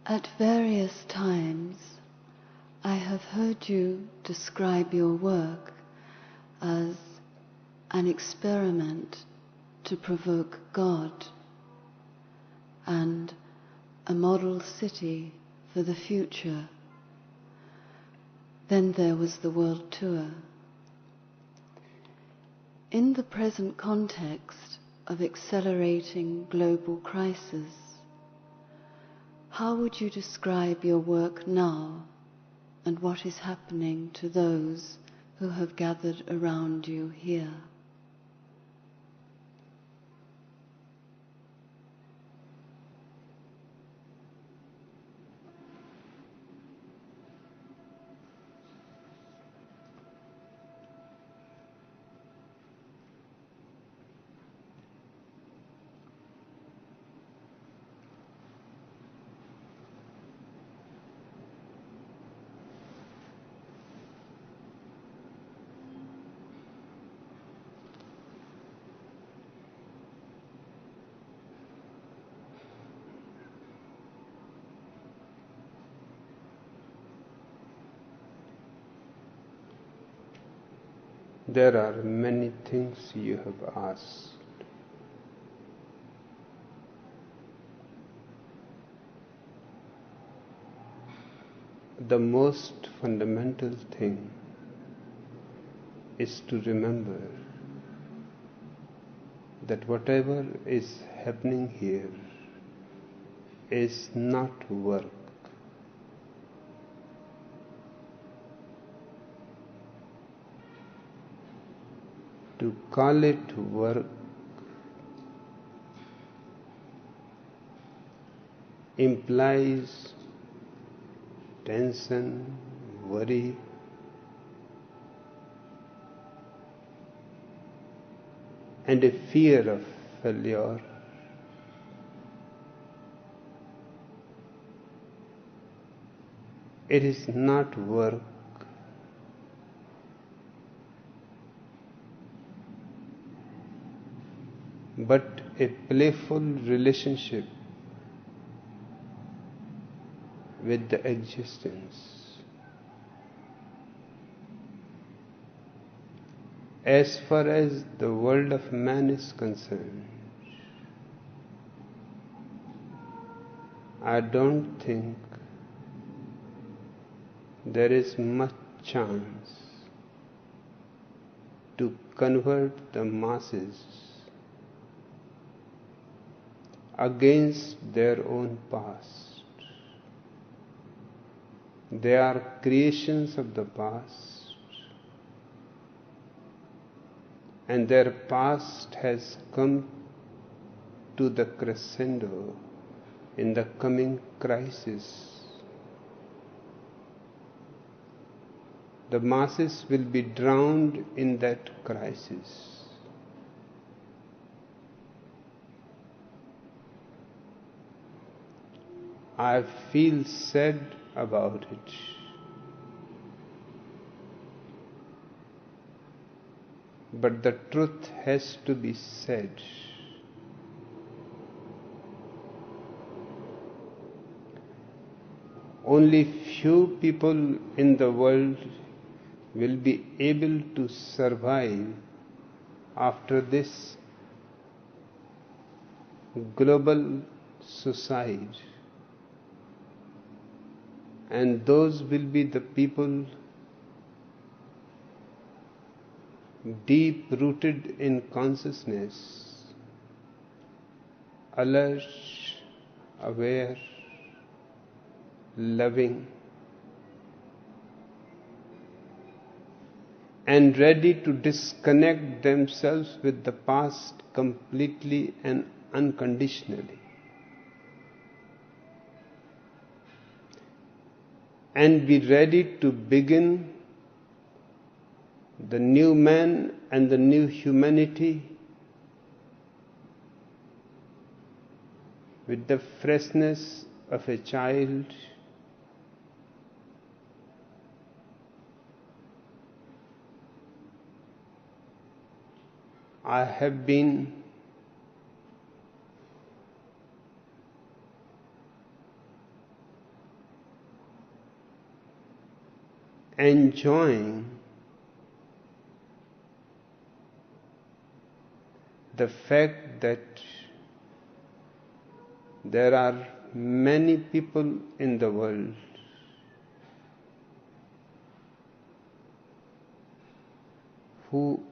At various times, I have heard you describe your work as an experiment to provoke God and a model city for the future. Then there was the world tour. In the present context of accelerating global crisis, how would you describe your work now and what is happening to those who have gathered around you here? There are many things you have asked. The most fundamental thing is to remember that whatever is happening here is not work. To call it work implies tension, worry, and a fear of failure. It is not work. But a playful relationship with the existence. As far as the world of man is concerned, I don't think there is much chance to convert the masses against their own past. They are creations of the past, and their past has come to the crescendo in the coming crisis. The masses will be drowned in that crisis. I feel sad about it. But the truth has to be said. Only few people in the world will be able to survive after this global suicide. And those will be the people deep rooted in consciousness, alert, aware, loving, and ready to disconnect themselves with the past completely and unconditionally. And be ready to begin the new man and the new humanity with the freshness of a child, I have been enjoying the fact that there are many people in the world who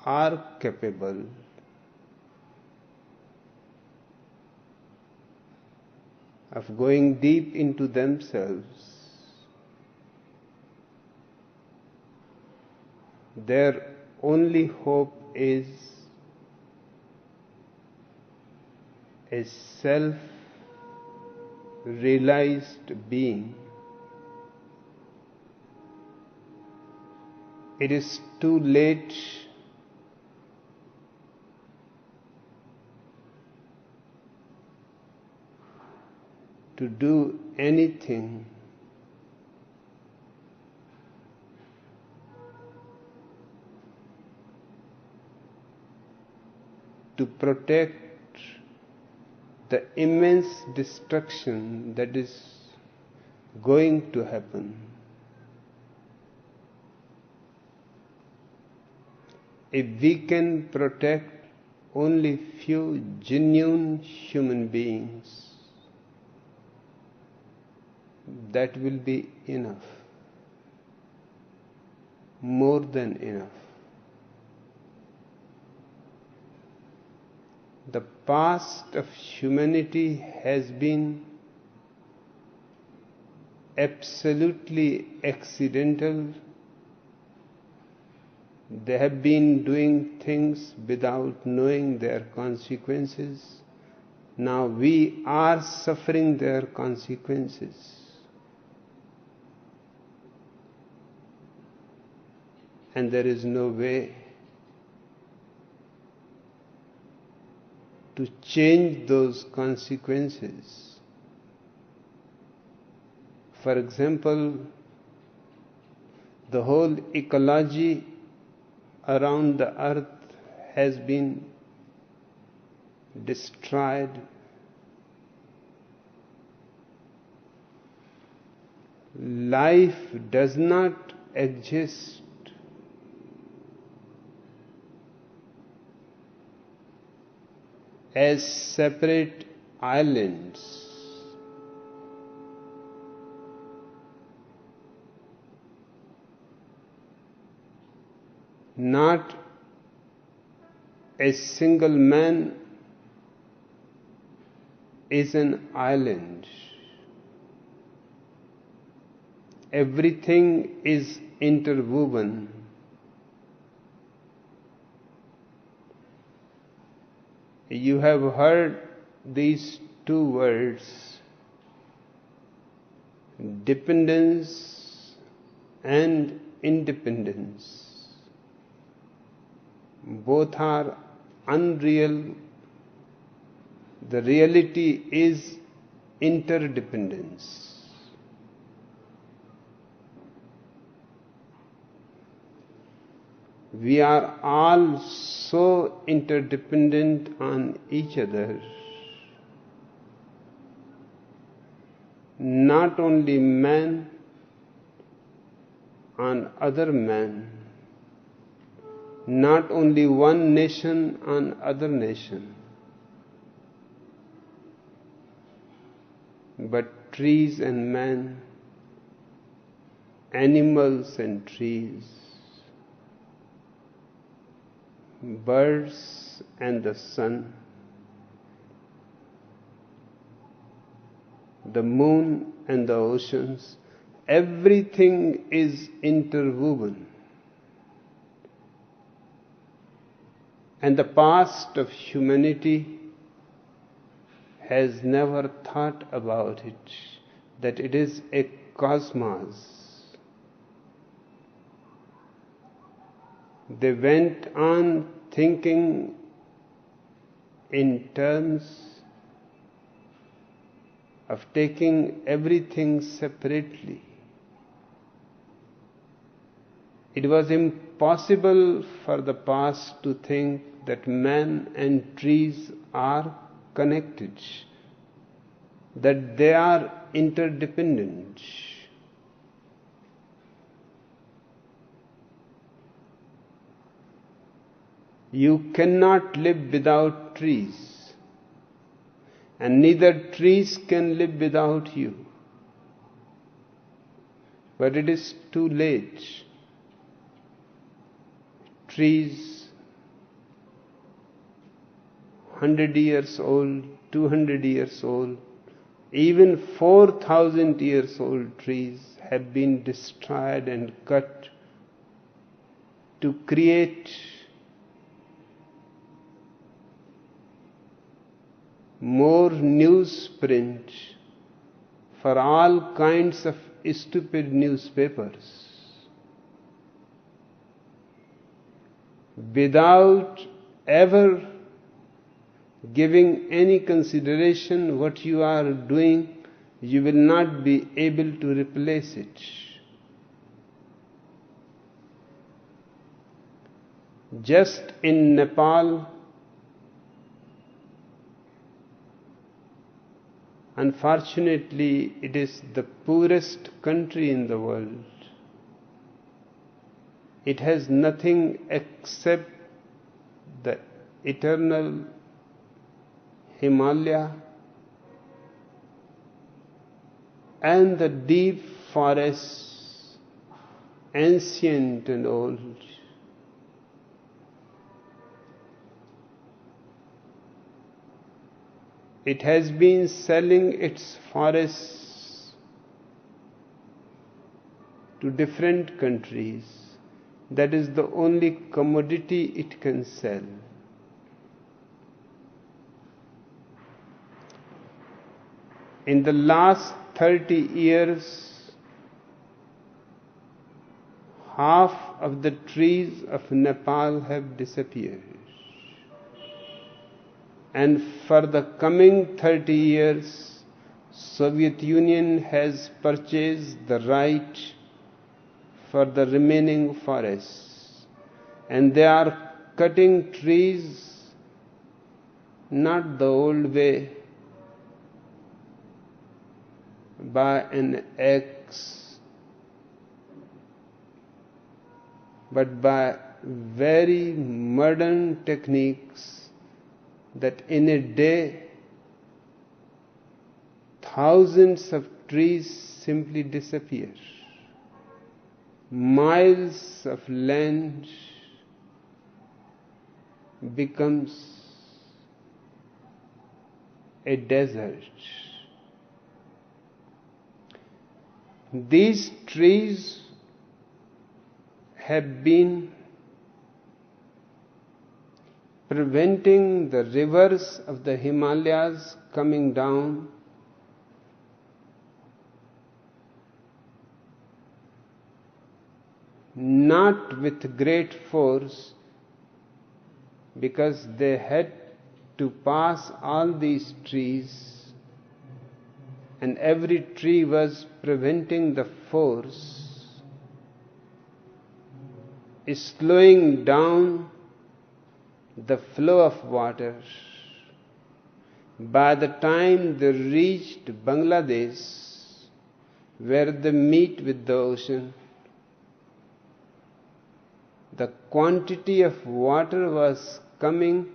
are capable of going deep into themselves. Their only hope is a self-realized being. It is too late to do anything to protect the immense destruction that is going to happen. If we can protect only few genuine human beings, that will be enough, more than enough. The past of humanity has been absolutely accidental. They have been doing things without knowing their consequences. Now we are suffering their consequences. And there is no way to change those consequences. For example, the whole ecology around the earth has been destroyed. Life does not exist as separate islands. Not a single man is an island. Everything is interwoven. You have heard these two words, dependence and independence. Both are unreal. The reality is interdependence. We are all so interdependent on each other. Not only man on other man, not only one nation on other nation, but trees and man, animals and trees, birds and the sun, the moon and the oceans. Everything is interwoven. And the past of humanity has never thought about it, that it is a cosmos. They went on thinking in terms of taking everything separately. It was impossible for the past to think that man and trees are connected, that they are interdependent. You cannot live without trees, and neither trees can live without you. But it is too late. Trees, 100 years old, 200 years old, even 4,000 years old trees have been destroyed and cut to create more newsprint for all kinds of stupid newspapers, without ever giving any consideration what you are doing, you will not be able to replace it. Just in Nepal, unfortunately, it is the poorest country in the world. It has nothing except the eternal Himalaya and the deep forests, ancient and old. It has been selling its forests to different countries. That is the only commodity it can sell. In the last 30 years, half of the trees of Nepal have disappeared. And for the coming 30 years, Soviet Union has purchased the right for the remaining forests. And they are cutting trees not the old way, by an axe, but by very modern techniques, that in a day thousands of trees simply disappear. Miles of land becomes a desert. These trees have been preventing the rivers of the Himalayas coming down, not with great force, because they had to pass all these trees, and every tree was preventing the force, slowing down the flow of water. By the time they reached Bangladesh, where they meet with the ocean, the quantity of water was coming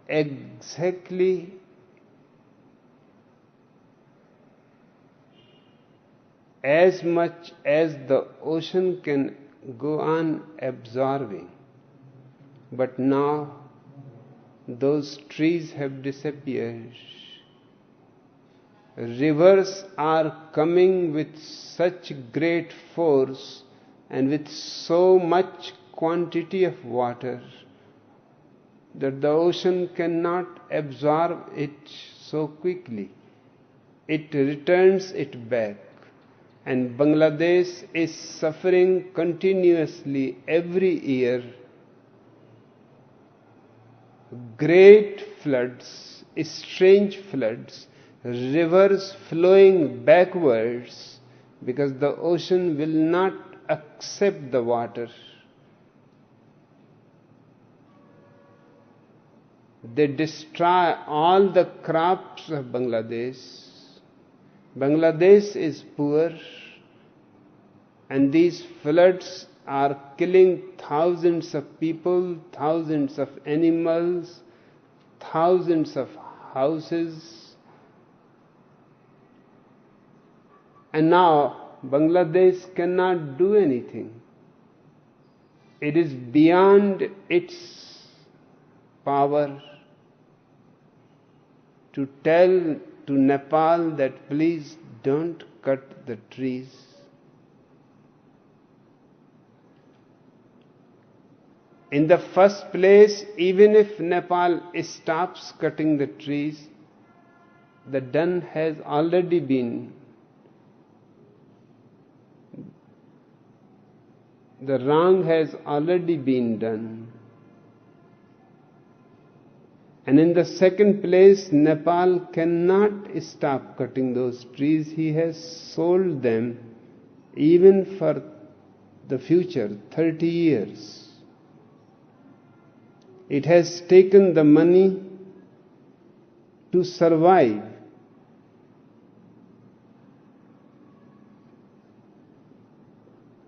exactly as much as the ocean can go on absorbing. But now those trees have disappeared. Rivers are coming with such great force and with so much quantity of water that the ocean cannot absorb it so quickly. It returns it back. And Bangladesh is suffering continuously every year great floods, strange floods, rivers flowing backwards, because the ocean will not accept the water. They destroy all the crops of Bangladesh. Bangladesh is poor, and these floods are killing thousands of people, thousands of animals, thousands of houses. And now Bangladesh cannot do anything. It is beyond its power to tell to Nepal that please don't cut the trees. In the first place, even if Nepal stops cutting the trees, the done has already been. The wrong has already been done. And in the second place, Nepal cannot stop cutting those trees. He has sold them even for the future, 30 years. It has taken the money to survive.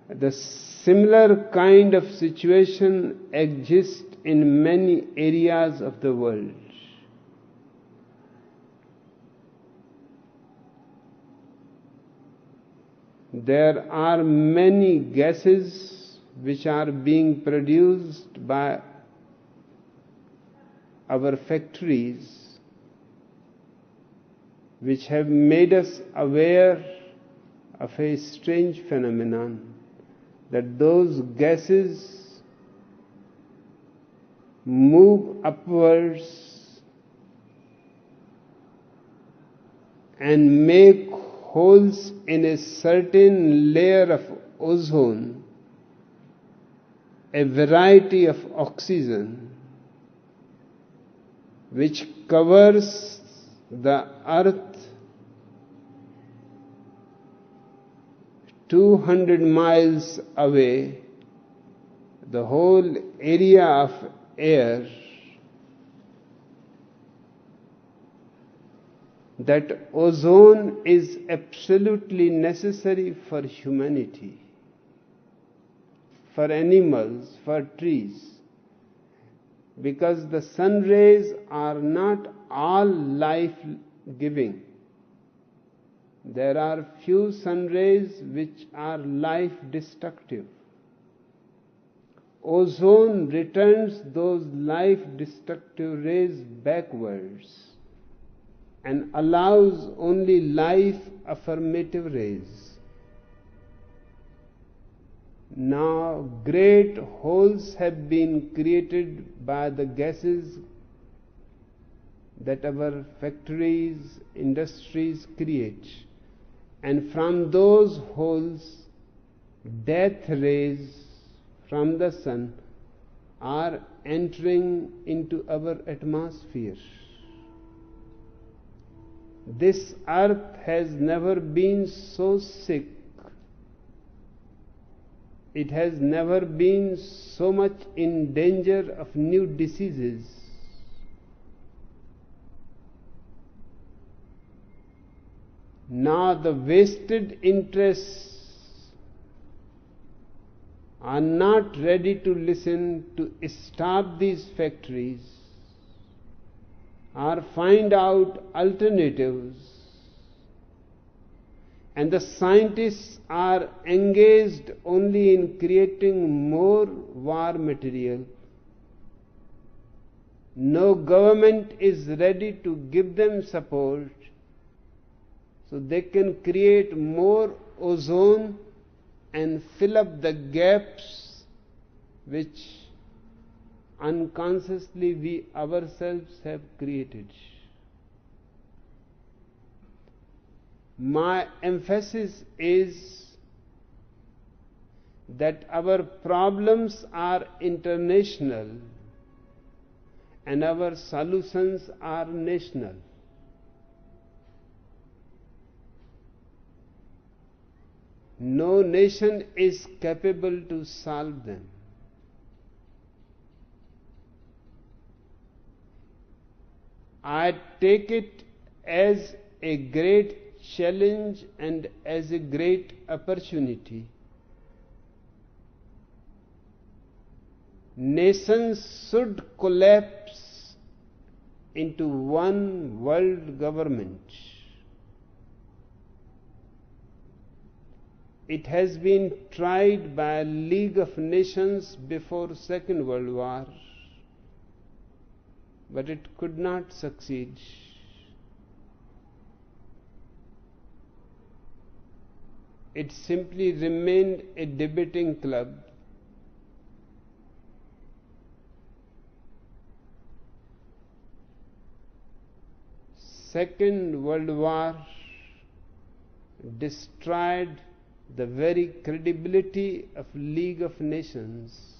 The similar kind of situation exists in many areas of the world. There are many gases which are being produced by our factories, which have made us aware of a strange phenomenon, that those gases move upwards and make holes in a certain layer of ozone, a variety of oxygen, which covers the earth 200 miles away, the whole area of air. That ozone is absolutely necessary for humanity, for animals, for trees. Because the sun rays are not all life-giving. There are few sun rays which are life-destructive. Ozone returns those life-destructive rays backwards and allows only life-affirmative rays. Now great holes have been created by the gases that our factories, industries create. And from those holes, death rays from the sun are entering into our atmosphere. This earth has never been so sick. It has never been so much in danger of new diseases. Now the vested interests are not ready to listen to stop these factories or find out alternatives. And the scientists are engaged only in creating more war material. No government is ready to give them support so they can create more ozone and fill up the gaps which unconsciously we ourselves have created. My emphasis is that our problems are international and our solutions are national. No nation is capable to solve them. I take it as a great challenge and as a great opportunity nations should collapse into one world government. It has been tried by a League of Nations before Second World War, but it could not succeed. It simply remained a debating club. Second World War destroyed the very credibility of League of Nations.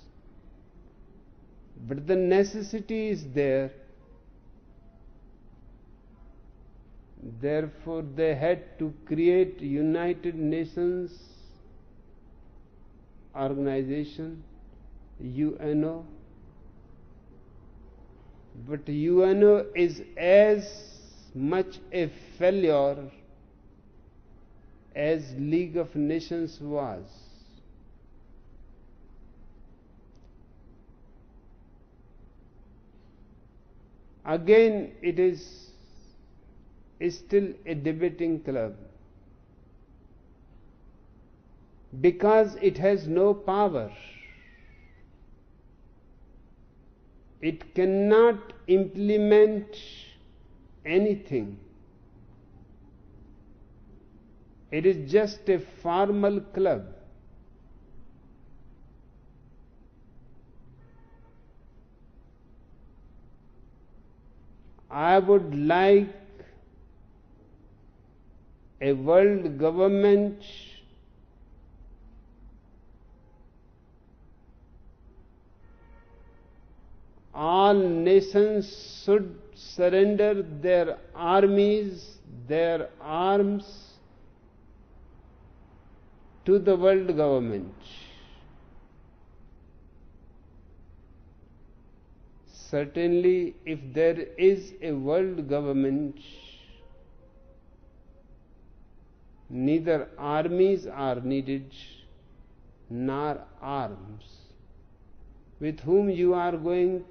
But the necessity is there. Therefore, they had to create United Nations organization, UNO. But UNO is as much a failure as League of Nations was. Again, it is still a debating club because it has no power. It cannot implement anything. It is just a formal club. I would like a world government all nations should surrender their armies, their arms to the world government. Certainly, if there is a world government, neither armies are needed nor arms. With whom you are going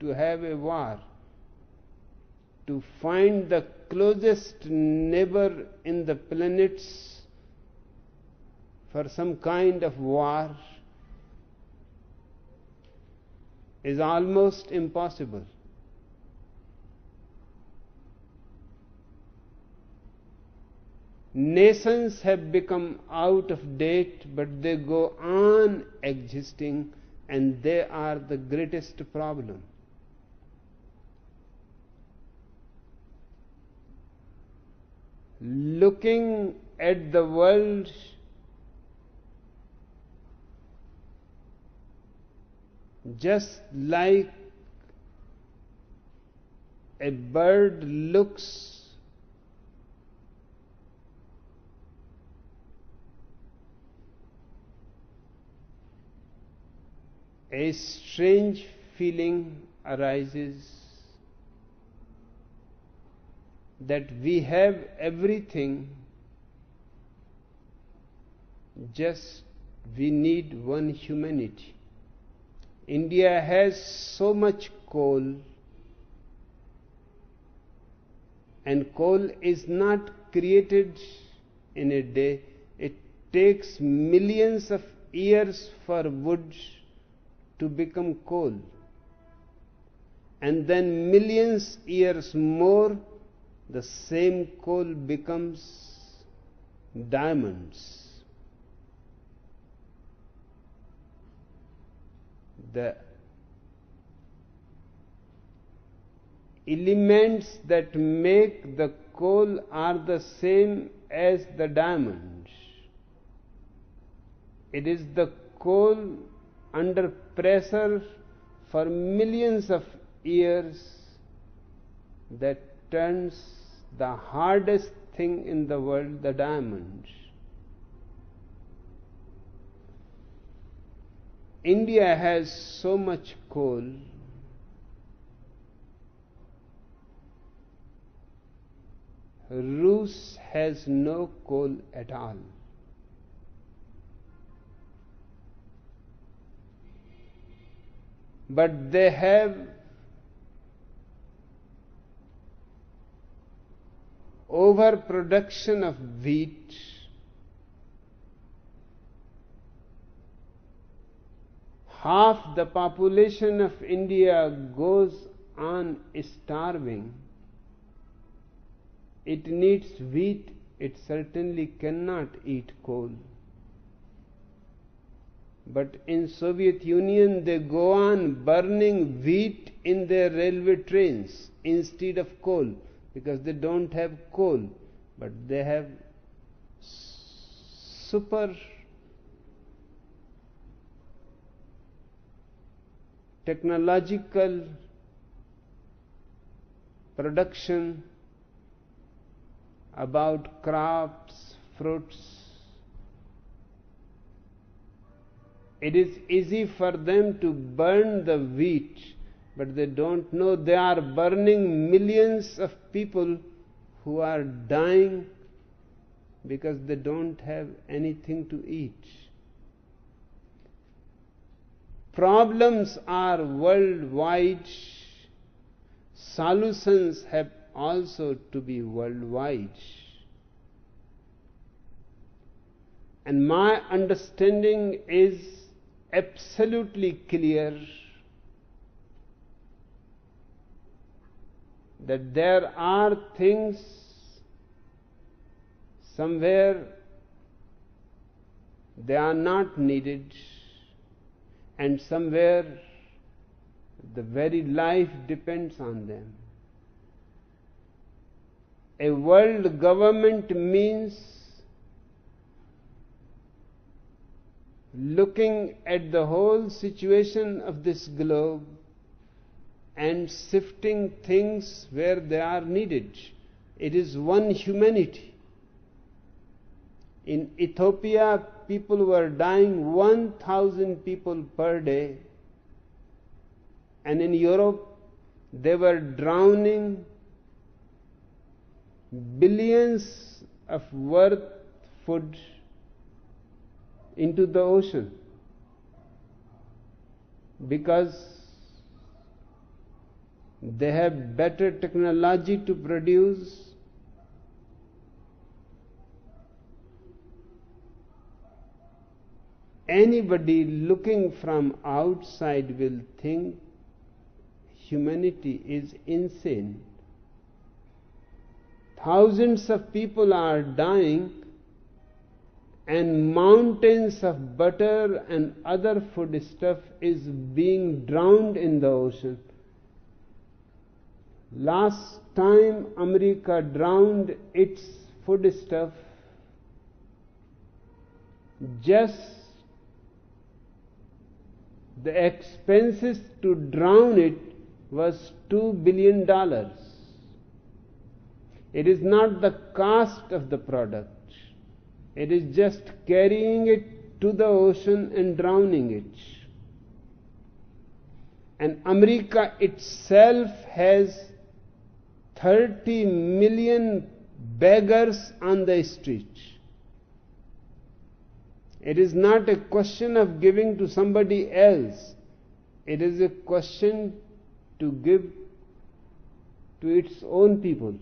to have a war? To find the closest neighbor in the planets for some kind of war is almost impossible. Nations have become out of date, but they go on existing, and they are the greatest problem. Looking at the world just like a bird looks a strange feeling arises that we have everything, just we need one humanity. India has so much coal, and coal is not created in a day. It takes millions of years for wood to become coal, and then millions years more the same coal becomes diamonds. The elements that make the coal are the same as the diamonds. It is the coal under pressure for millions of years that turns the hardest thing in the world, the diamond. India has so much coal, Rus has no coal at all. but they have overproduction of wheat. Half the population of India goes on starving. It needs wheat, it certainly cannot eat coal. But in Soviet Union they go on burning wheat in their railway trains instead of coal, because they don't have coal, but they have super technological production about crops, fruits. It is easy for them to burn the wheat, but they don't know they are burning millions of people who are dying because they don't have anything to eat. Problems are worldwide. Solutions have also to be worldwide. And my understanding is absolutely clear that there are things somewhere they are not needed, and somewhere the very life depends on them. A world government means looking at the whole situation of this globe and shifting things where they are needed. It is one humanity. In Ethiopia, people were dying 1,000 people per day, and in Europe they were drowning billions of worth food into the ocean because they have better technology to produce. Anybody looking from outside will think humanity is insane. Thousands of people are dying, and mountains of butter and other food stuff is being drowned in the ocean. Last time America drowned its food stuff, just the expenses to drown it was $2 billion. It is not the cost of the product. It is just carrying it to the ocean and drowning it. And America itself has 30 million beggars on the street. It is not a question of giving to somebody else. It is a question to give to its own people.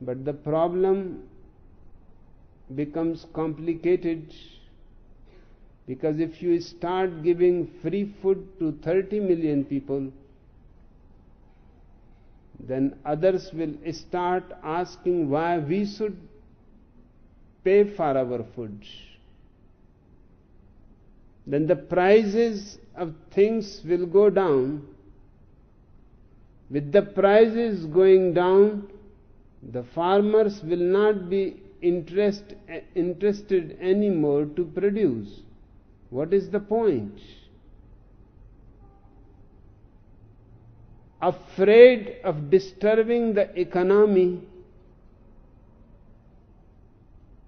But the problem becomes complicated, because if you start giving free food to 30 million people, then others will start asking why we should pay for our food. Then the prices of things will go down. With the prices going down, the farmers will not be interested anymore to produce. What is the point? Afraid of disturbing the economy,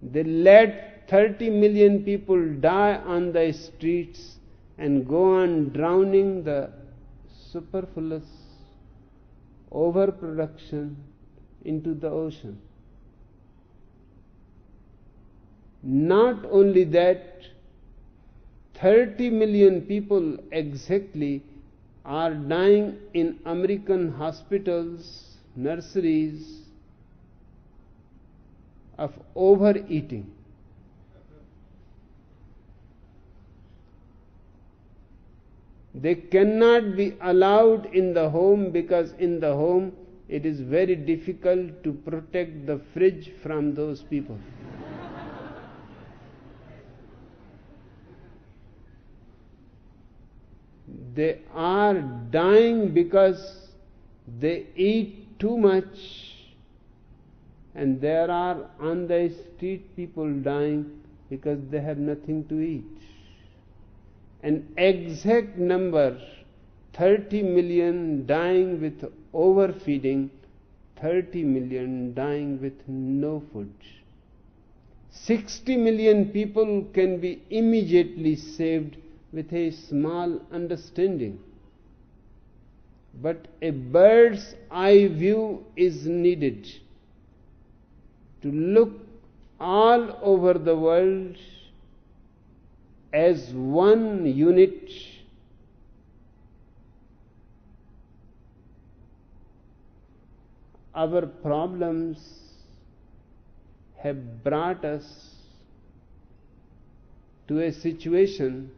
they let 30 million people die on the streets and go on drowning the superfluous overproduction into the ocean. Not only that, 30 million people exactly are dying in American hospitals, nurseries, of overeating. They cannot be allowed in the home because in the home it is very difficult to protect the fridge from those people. They are dying because they eat too much, and there are on the street people dying because they have nothing to eat. An exact number, 30 million dying with overfeeding, 30 million dying with no food. 60 million people can be immediately saved with a small understanding. But a bird's eye view is needed to look all over the world as one unit, our problems have brought us to a situation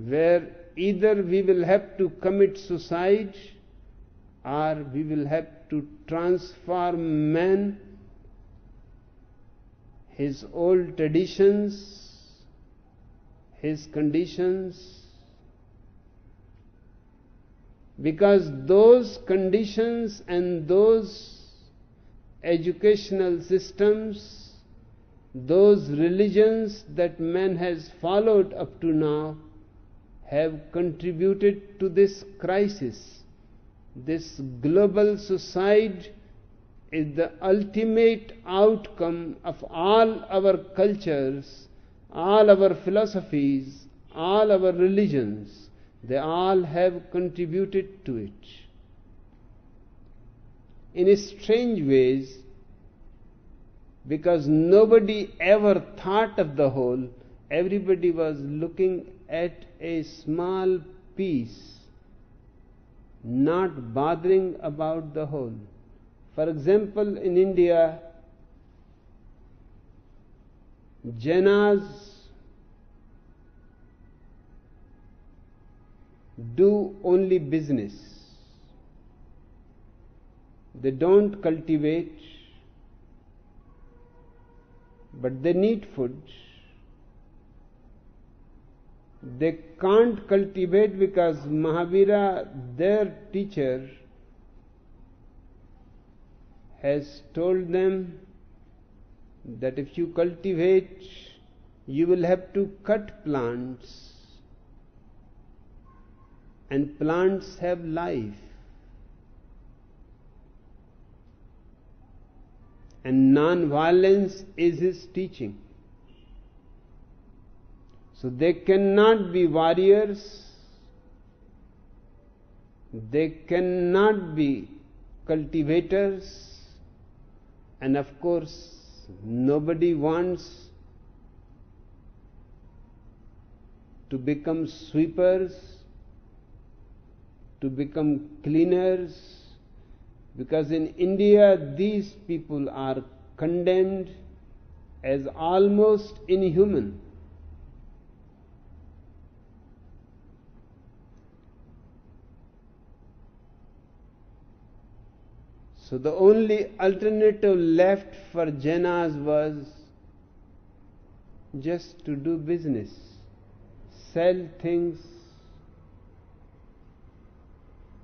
where either we will have to commit suicide or we will have to transform man, his old traditions, his conditions, because those conditions and those educational systems, those religions that man has followed up to now have contributed to this crisis. This global suicide is the ultimate outcome of all our cultures, all our philosophies, all our religions. They all have contributed to it. In strange ways, because nobody ever thought of the whole, everybody was looking at a small piece, not bothering about the whole. For example, in India, Jainas do only business. They don't cultivate, but they need food. They can't cultivate because Mahavira, their teacher, has told them that if you cultivate, you will have to cut plants, and plants have life, and non-violence is his teaching. So they cannot be warriors, they cannot be cultivators, and of course nobody wants to become sweepers, to become cleaners, because in India these people are condemned as almost inhuman. So the only alternative left for Jainas was just to do business, sell things,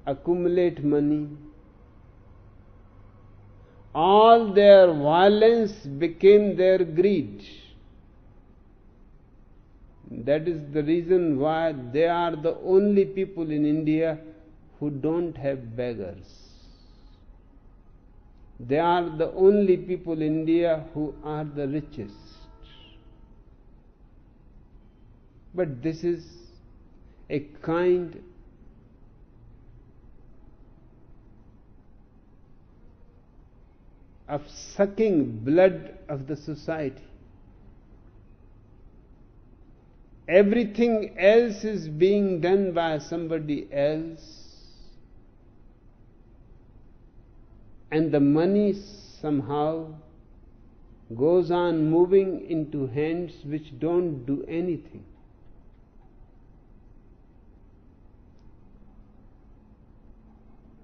accumulate money. All their violence became their greed. That is the reason why they are the only people in India who don't have beggars. They are the only people in India who are the richest. But this is a kind of sucking blood of the society. everything else is being done by somebody else, and the money somehow goes on moving into hands which don't do anything.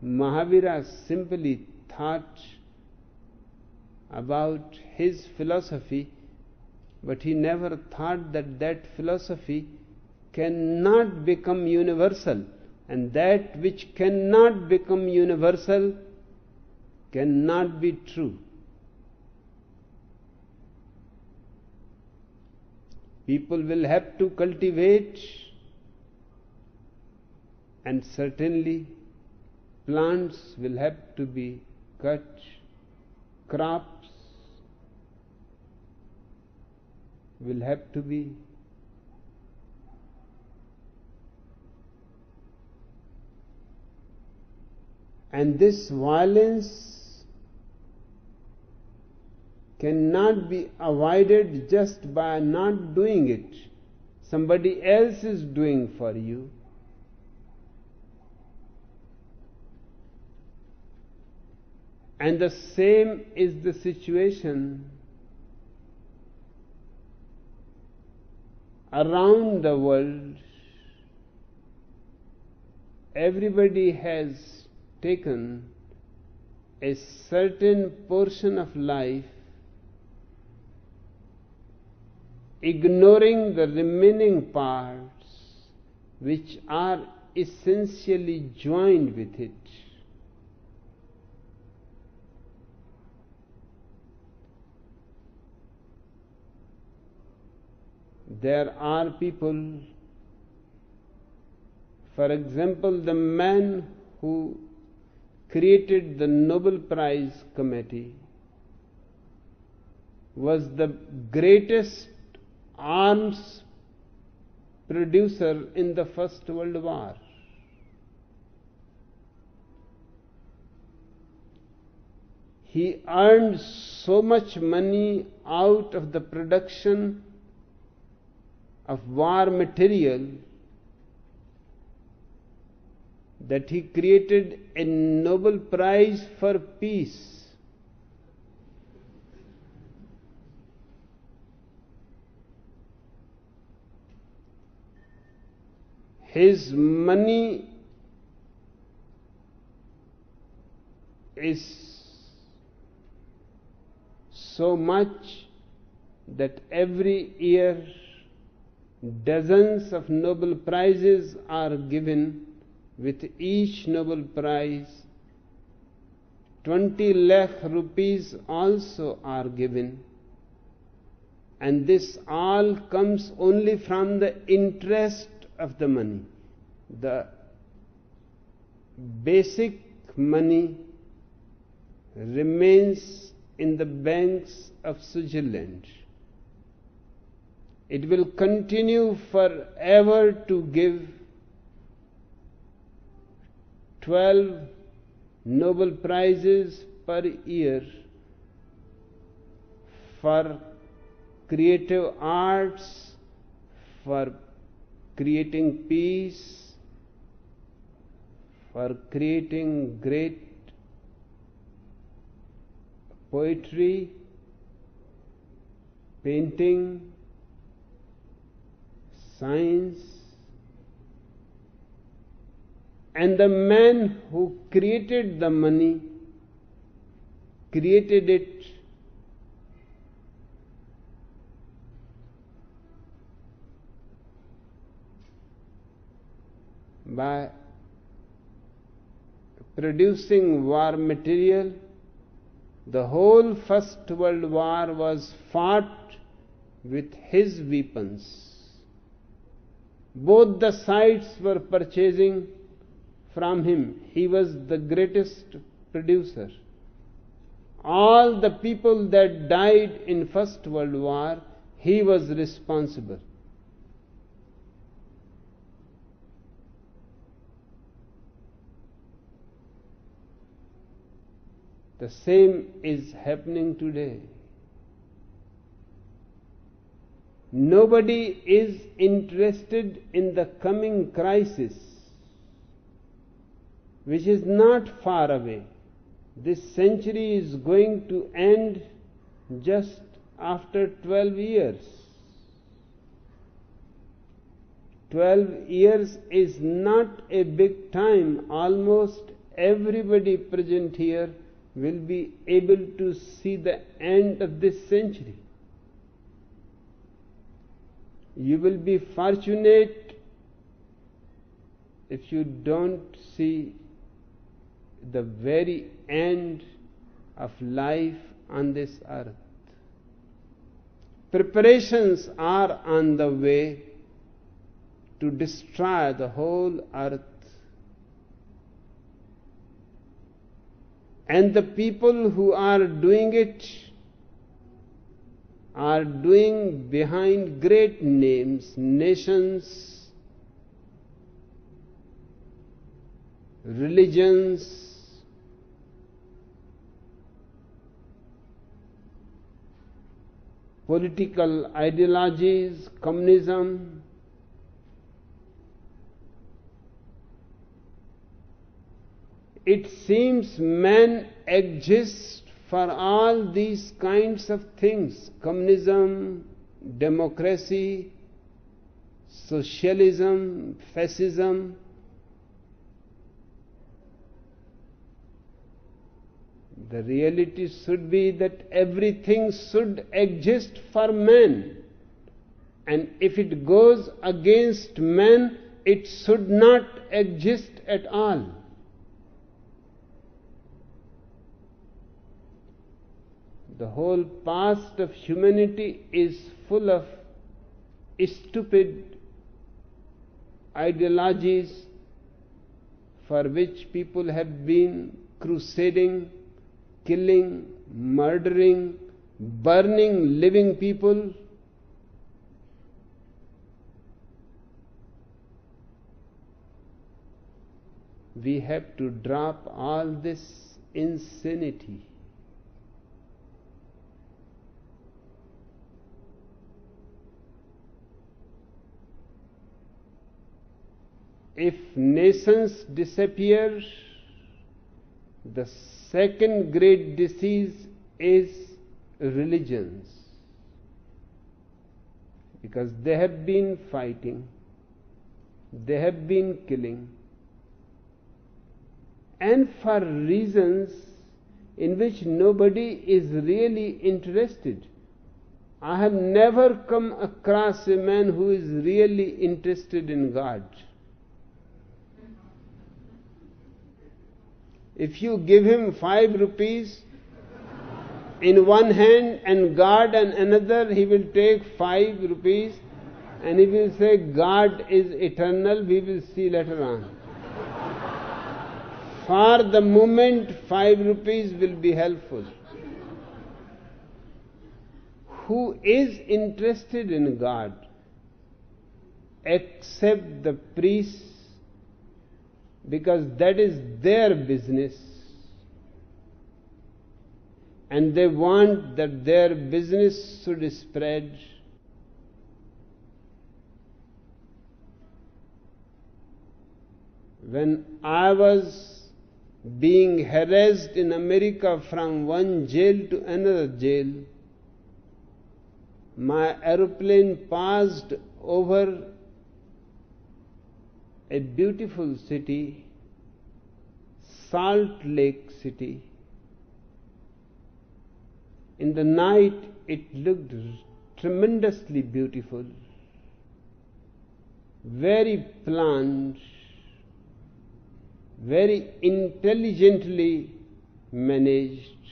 Mahavira simply thought about his philosophy, but he never thought that that philosophy cannot become universal, and that which cannot become universal cannot be true. People will have to cultivate, and certainly plants will have to be cut, crops will have to be and this violence cannot be avoided just by not doing it. Somebody else is doing for you. And the same is the situation around the world. Everybody has taken a certain portion of life, ignoring the remaining parts which are essentially joined with it. There are people, for example, the man who created the Nobel Prize Committee was the greatest arms producer in the First World War. He earned so much money out of the production of war material that he created a Nobel Prize for Peace. His money is so much that every year dozens of Nobel Prizes are given. With each Nobel Prize, 20 lakh rupees also are given. And this all comes only from the interest of the money. The basic money remains in the banks of Switzerland. It will continue forever to give 12 Nobel Prizes per year for creative arts, for creating peace, for creating great poetry, painting, science. And the man who created the money created it by producing war material. The whole First World War was fought with his weapons. Both the sides were purchasing from him. He was the greatest producer. All the people that died in First World War, he was responsible. The same is happening today. Nobody is interested in the coming crisis, which is not far away. This century is going to end just after 12 years. 12 years is not a big time. Almost everybody present here will be able to see the end of this century. You will be fortunate if you don't see the very end of life on this earth. Preparations are on the way to destroy the whole earth. And the people who are doing it are doing behind great names, nations, religions, political ideologies, communism. It seems man exists for all these kinds of things: communism, democracy, socialism, fascism. The reality should be that everything should exist for man, and if it goes against man, it should not exist at all. The whole past of humanity is full of stupid ideologies for which people have been crusading, killing, murdering, burning living people. We have to drop all this insanity. If nations disappear, the second great disease is religions, because they have been fighting, they have been killing, and for reasons in which nobody is really interested. I have never come across a man who is really interested in God. If you give him 5 rupees in one hand and God in another, he will take 5 rupees and he will say, God is eternal, we will see later on. For the moment, 5 rupees will be helpful. Who is interested in God except the priests? Because that is their business, and they want that their business should spread. When I was being harassed in America from one jail to another jail, my aeroplane passed over a beautiful city, Salt Lake City. In the night, it looked tremendously beautiful, very planned, very intelligently managed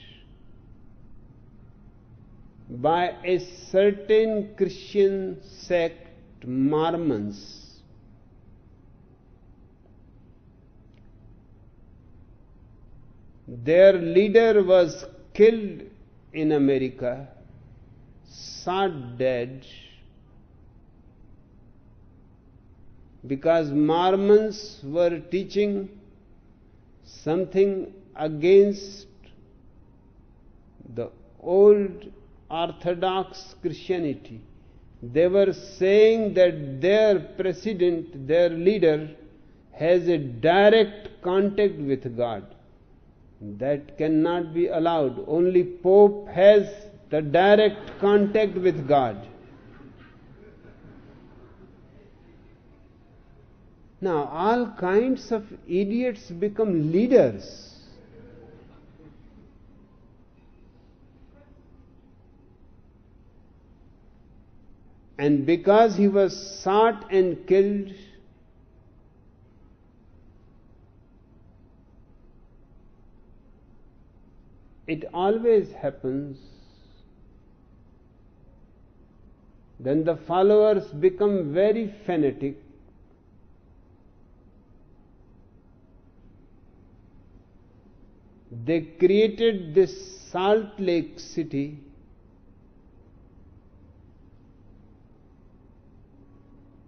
by a certain Christian sect, Mormons. Their leader was killed in America, shot dead, because Mormons were teaching something against the old Orthodox Christianity, They were saying that their president, their leader, has a direct contact with God. That cannot be allowed. Only Pope has the direct contact with God. Now, all kinds of idiots become leaders. And because he was shot and killed, it always happens. Then the followers become very fanatic. They created this Salt Lake City.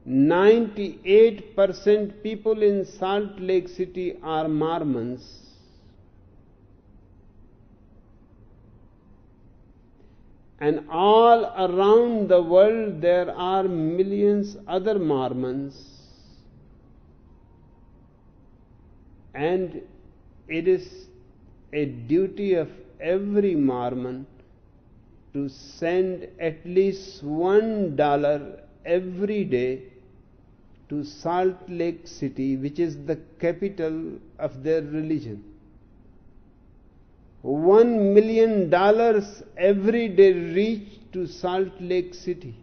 "98% people in Salt Lake City are Mormons. And all around the world there are millions other Mormons. And it is a duty of every Mormon to send at least $1 every day to Salt Lake City, which is the capital of their religion. $1 million every day reach to Salt Lake City.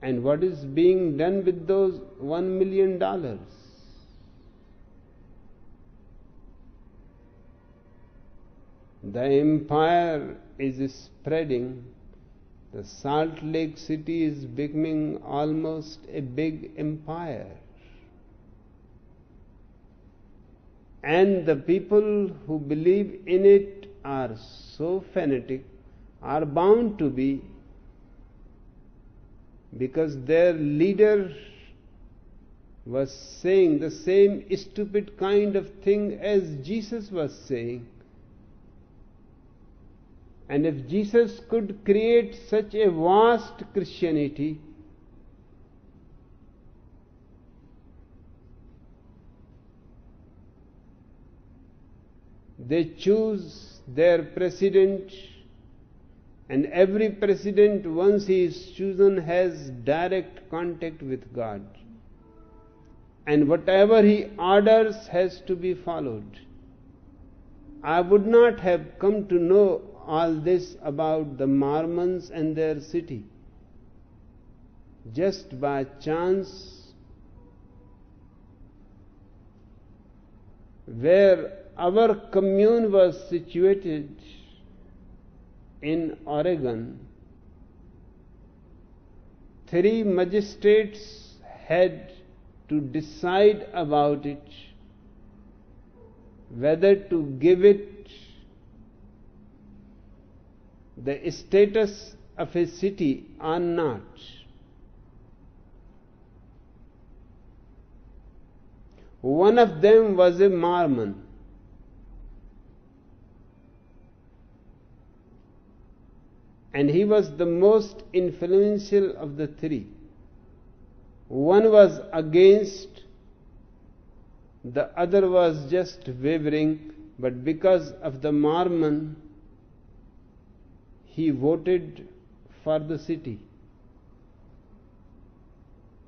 And what is being done with those $1 million? The empire is spreading. The Salt Lake City is becoming almost a big empire. And the people who believe in it are so fanatic, are bound to be, because their leader was saying the same stupid kind of thing as Jesus was saying. And if Jesus could create such a vast Christianity, they choose their president, and every president, once he is chosen, has direct contact with God. And whatever he orders has to be followed. I would not have come to know all this about the Mormons and their city just by chance. Where our commune was situated in Oregon, 3 magistrates had to decide about it, whether to give it the status of a city or not. One of them was a Mormon. And he was the most influential of the 3. One was against, the other was just wavering, but because of the Mormon, he voted for the city.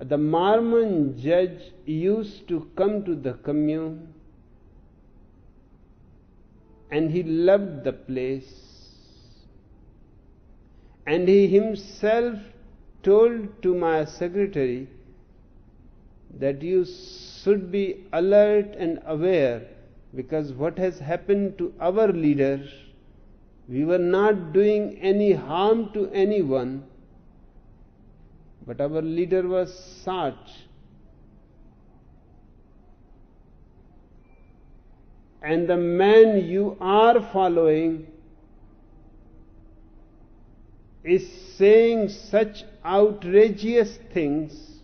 The Mormon judge used to come to the commune, and he loved the place. And he himself told to my secretary that you should be alert and aware, because what has happened to our leader, we were not doing any harm to anyone, but our leader was shot. And the man you are following is saying such outrageous things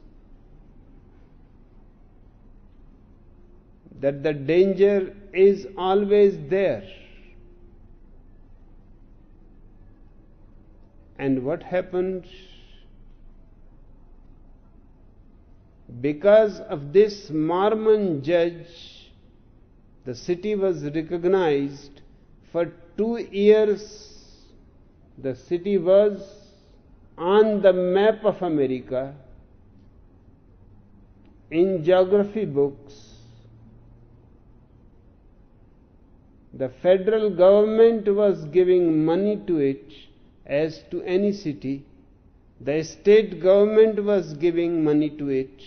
that the danger is always there. And what happened? Because of this Mormon judge, the city was recognized. For 2 years, the city was on the map of America, in geography books. The federal government was giving money to it as to any city. The state government was giving money to it.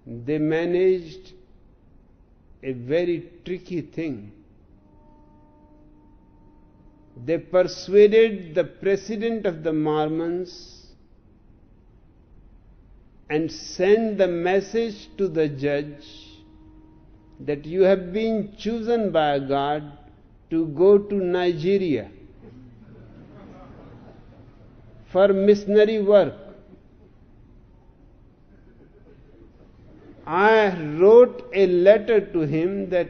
They managed a very tricky thing. They persuaded the president of the Mormons and sent the message to the judge that you have been chosen by God to go to Nigeria for missionary work. I wrote a letter to him that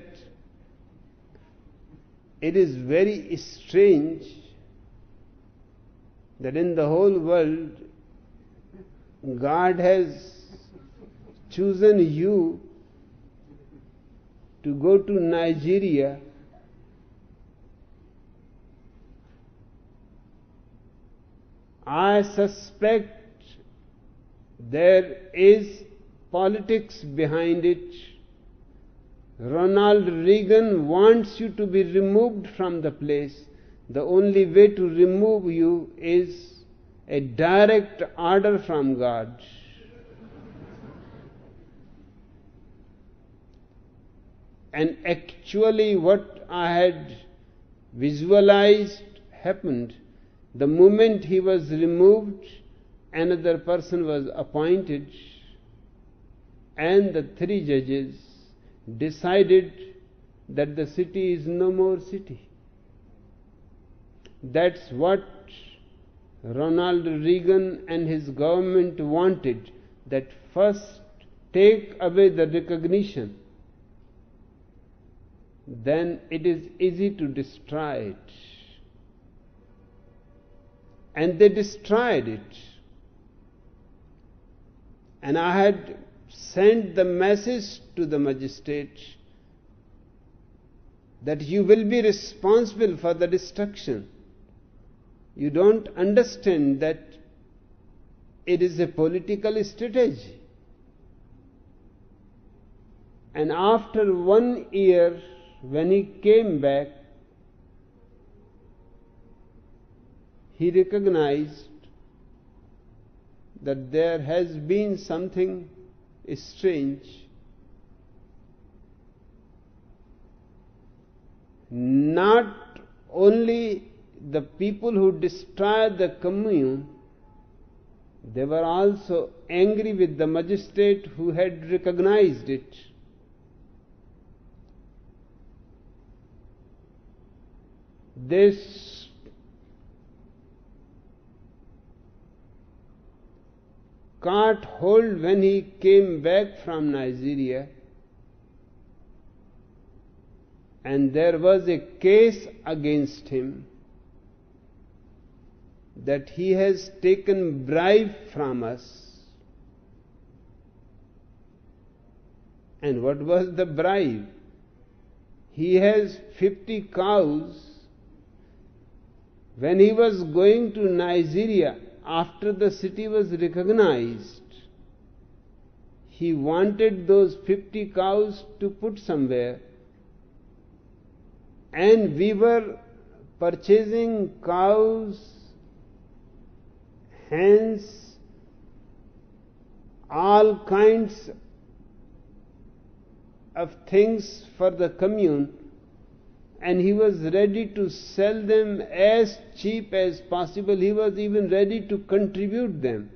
it is very strange that in the whole world God has chosen you to go to Nigeria. I suspect there is politics behind it. Ronald Reagan wants you to be removed from the place. The only way to remove you is a direct order from God. And actually what I had visualized happened. The moment he was removed, another person was appointed, and the 3 judges decided that the city is no more city. That's what Ronald Reagan and his government wanted, that first take away the recognition, then it is easy to destroy it. And they destroyed it. And I had sent the message to the magistrate that you will be responsible for the destruction. You don't understand that it is a political strategy. And after 1 year, when he came back, he recognized that there has been something strange. Not only the people who destroyed the commune, they were also angry with the magistrate who had recognized it. This caught hold when he came back from Nigeria, and there was a case against him that he has taken bribe from us. And what was the bribe? He has 50 cows. When he was going to Nigeria, after the city was recognized, he wanted those 50 cows to put somewhere, and we were purchasing cows, hens, all kinds of things for the commune, and he was ready to sell them as cheap as possible. He was even ready to contribute them.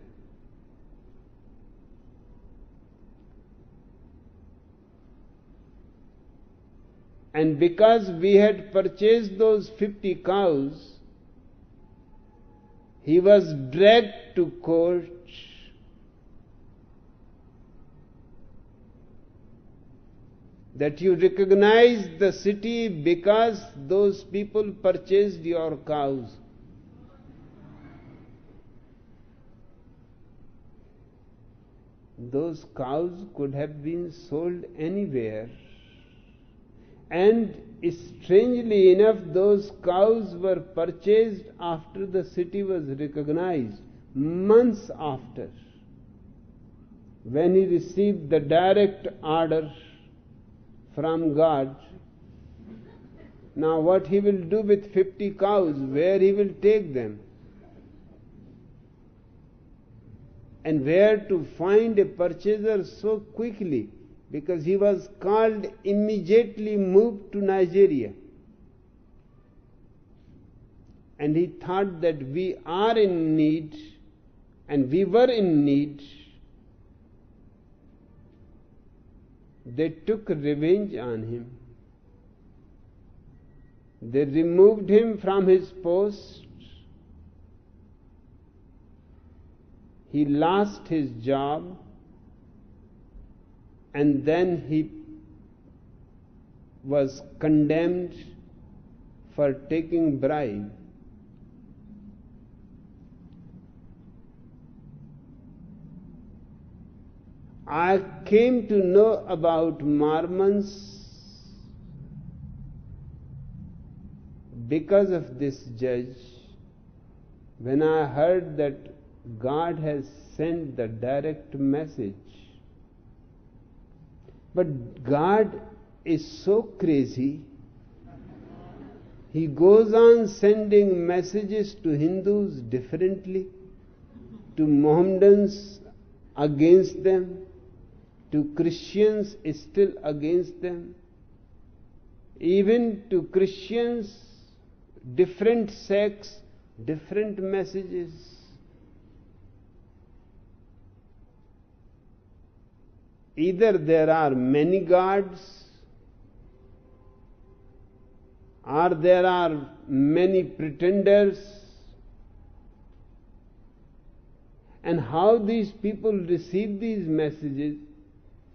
And because we had purchased those 50 cows, he was dragged to court that you recognize the city because those people purchased your cows. Those cows could have been sold anywhere. And strangely enough, those cows were purchased after the city was recognized, months after, when he received the direct order from God. Now what he will do with 50 cows, where he will take them, and where to find a purchaser so quickly, because he was called, immediately moved to Nigeria. And he thought that we are in need, and we were in need. They took revenge on him. They removed him from his post. He lost his job, and then he was condemned for taking bribe. I came to know about Mormons because of this judge, when I heard that God has sent the direct message. But God is so crazy, He goes on sending messages to Hindus differently, to Mohammedans against them, to Christians still against them, even to Christians, different sects, different messages. Either there are many gods, or there are many pretenders. And how these people receive these messages,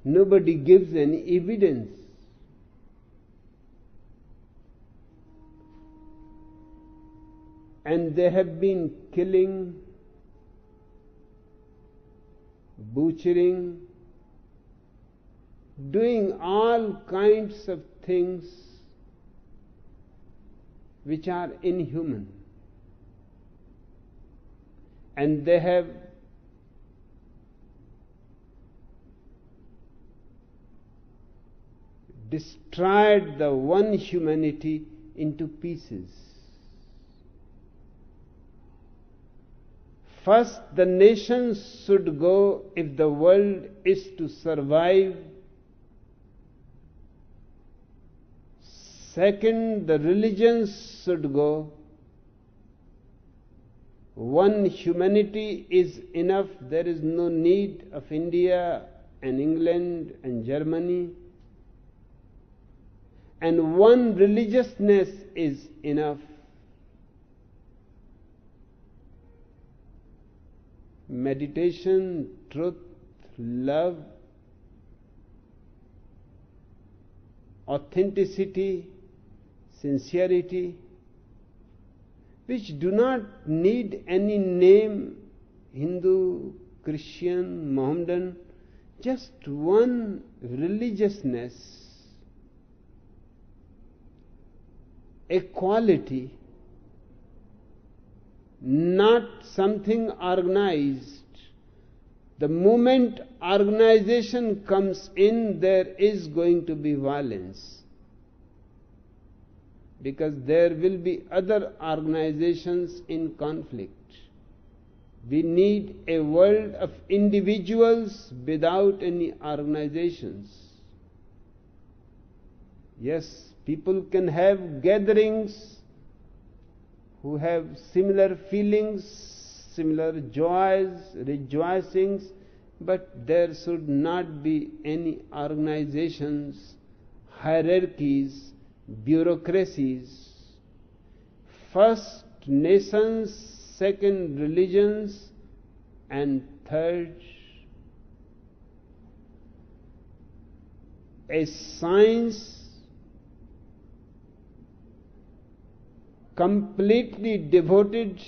nobody gives any evidence. And they have been killing, butchering, doing all kinds of things which are inhuman. And they have destroyed the one humanity into pieces. First, the nations should go if the world is to survive. Second, the religions should go. One humanity is enough. There is no need of India and England and Germany. And one religiousness is enough. Meditation, truth, love, authenticity, sincerity, which do not need any name, Hindu, Christian, Mohammedan, just one religiousness, a quality, not something organized. The moment organization comes in, there is going to be violence, because there will be other organizations in conflict. We need a world of individuals without any organizations. Yes, people can have gatherings who have similar feelings, similar joys, rejoicings, but there should not be any organizations, hierarchies, bureaucracies. First nations, second religions, and third a science completely devoted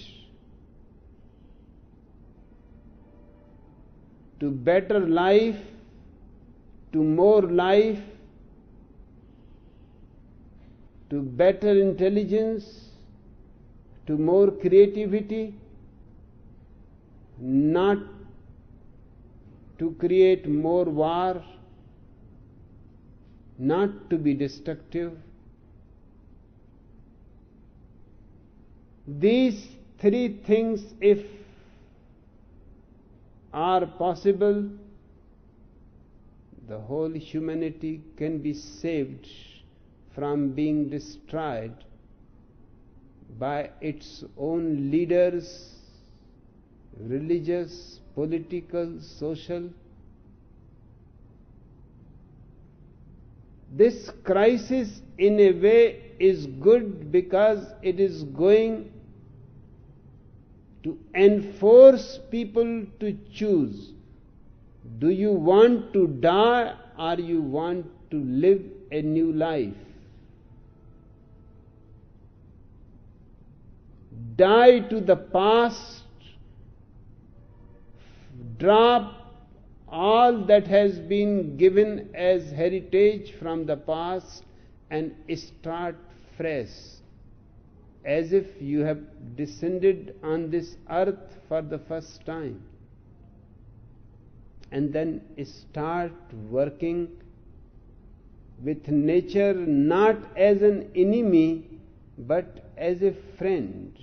to better life, to more life, to better intelligence, to more creativity, not to create more war, not to be destructive. These three things, if are possible, the whole humanity can be saved from being destroyed by its own leaders, religious, political, social. This crisis, in a way, is good because it is going to enforce people to choose. Do you want to die or you want to live a new life? Die to the past, drop all that has been given as heritage from the past and start fresh, as if you have descended on this earth for the first time, and then start working with nature not as an enemy but as a friend,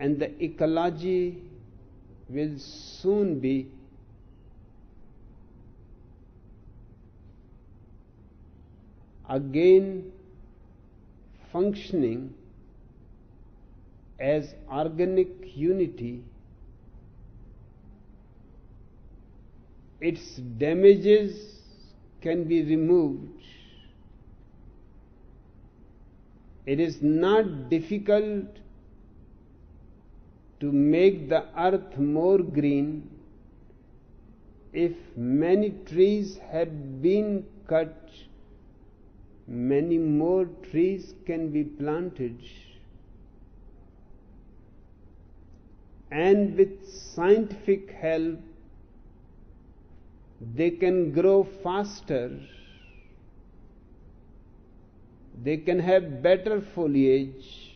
and the ecology will soon be again functioning as organic unity. Its damages can be removed. It is not difficult to make the earth more green if many trees have been cut. Many more trees can be planted, and with scientific help they can grow faster, they can have better foliage,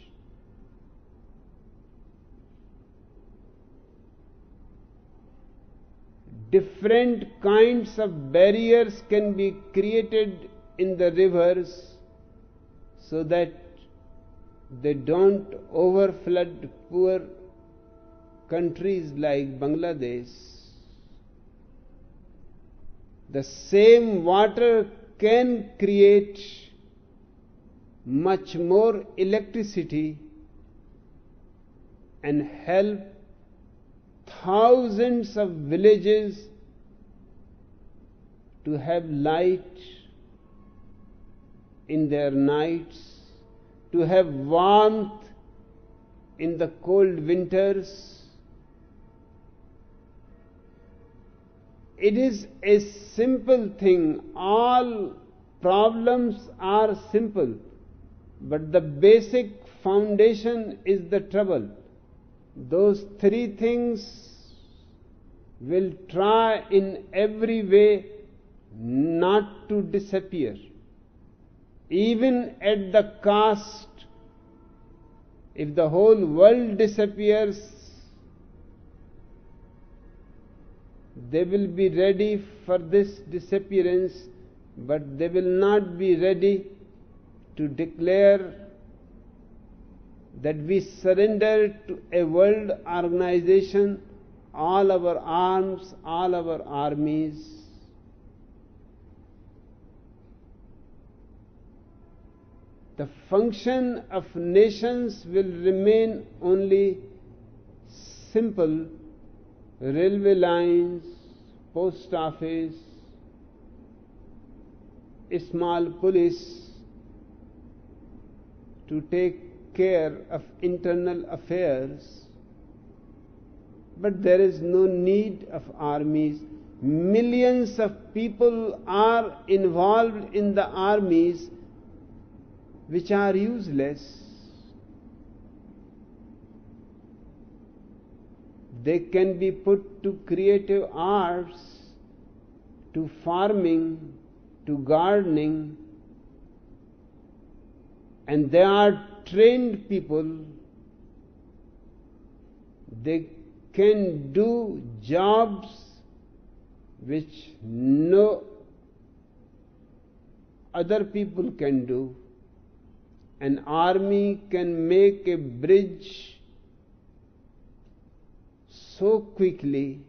different kinds of barriers can be created in the rivers so that they don't overflood poor countries like Bangladesh. The same water can create much more electricity and help thousands of villages to have light in their nights, to have warmth in the cold winters. It is a simple thing. All problems are simple, but the basic foundation is the trouble. Those three things will try in every way not to disappear, even at the cost. If the whole world disappears, they will be ready for this disappearance, but they will not be ready to declare that we surrender to a world organization, all our arms, all our armies. The function of nations will remain only simple: railway lines, post office, small police to take care of internal affairs. But there is no need of armies. Millions of people are involved in the armies which are useless. They can be put to creative arts, to farming, to gardening, and they are trained people. They can do jobs which no other people can do. An army can make a bridge so quickly.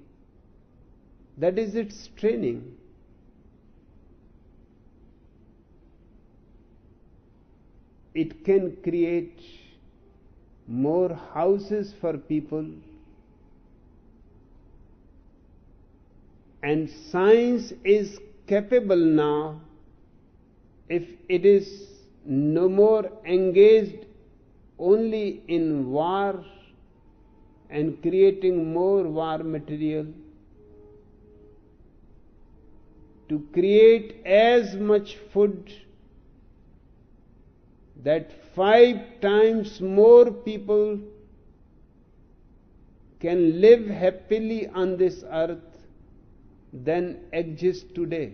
That is its training. It can create more houses for people, and science is capable now, if it is no more engaged only in war and creating more war material, to create as much food that 5 times more people can live happily on this earth than exist today.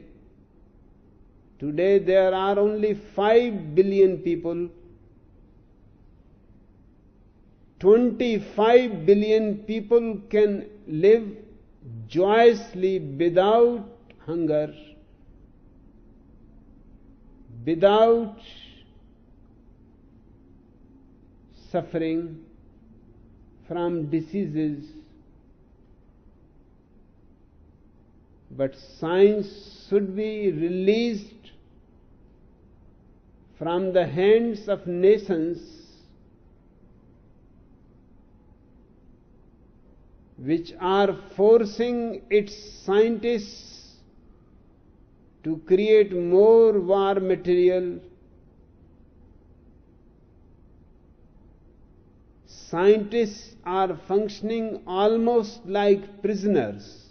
Today there are only 5 billion people. 25 billion people can live joyously without hunger, without suffering from diseases. But science should be released from the hands of nations which are forcing its scientists to create more war material. Scientists are functioning almost like prisoners.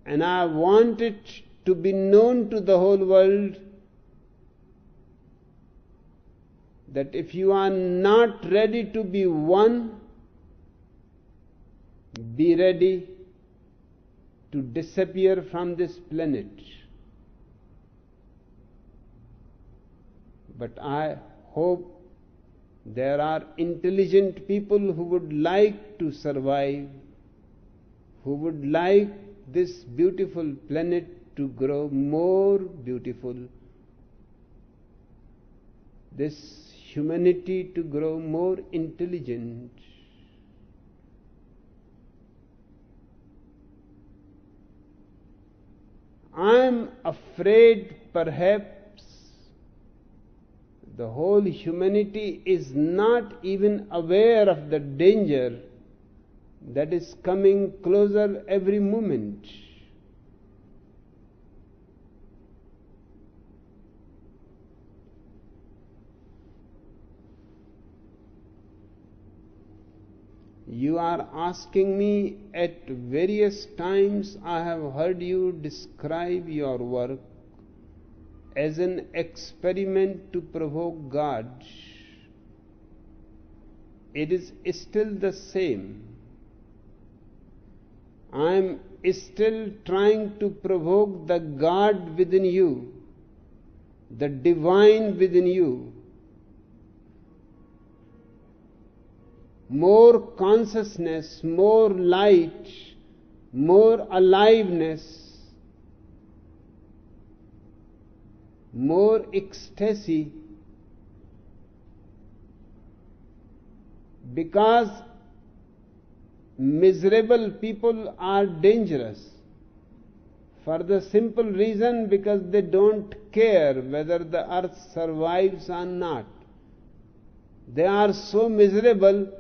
And I want it to be known to the whole world that if you are not ready to be one, be ready to disappear from this planet. But I hope there are intelligent people who would like to survive, who would like this beautiful planet to grow more beautiful, this humanity to grow more intelligent. I am afraid perhaps the whole humanity is not even aware of the danger that is coming closer every moment. You are asking me at various times. I have heard you describe your work as an experiment to provoke God. It is still the same. I am still trying to provoke the God within you, the divine within you. More consciousness, more light, more aliveness, more ecstasy, because miserable people are dangerous for the simple reason because they don't care whether the earth survives or not. They are so miserable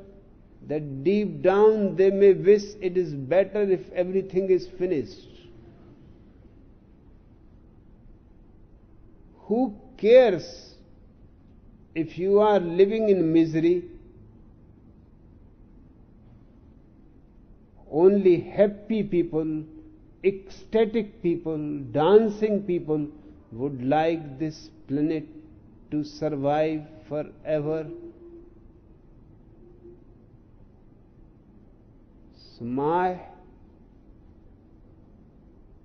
that deep down they may wish it is better if everything is finished. Who cares if you are living in misery? only happy people, ecstatic people, dancing people would like this planet to survive forever. So my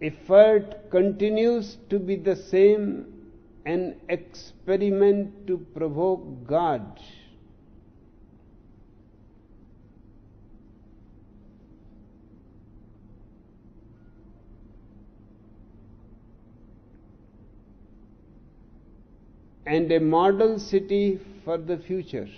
effort continues to be the same, an experiment to provoke God. And a model city for the future.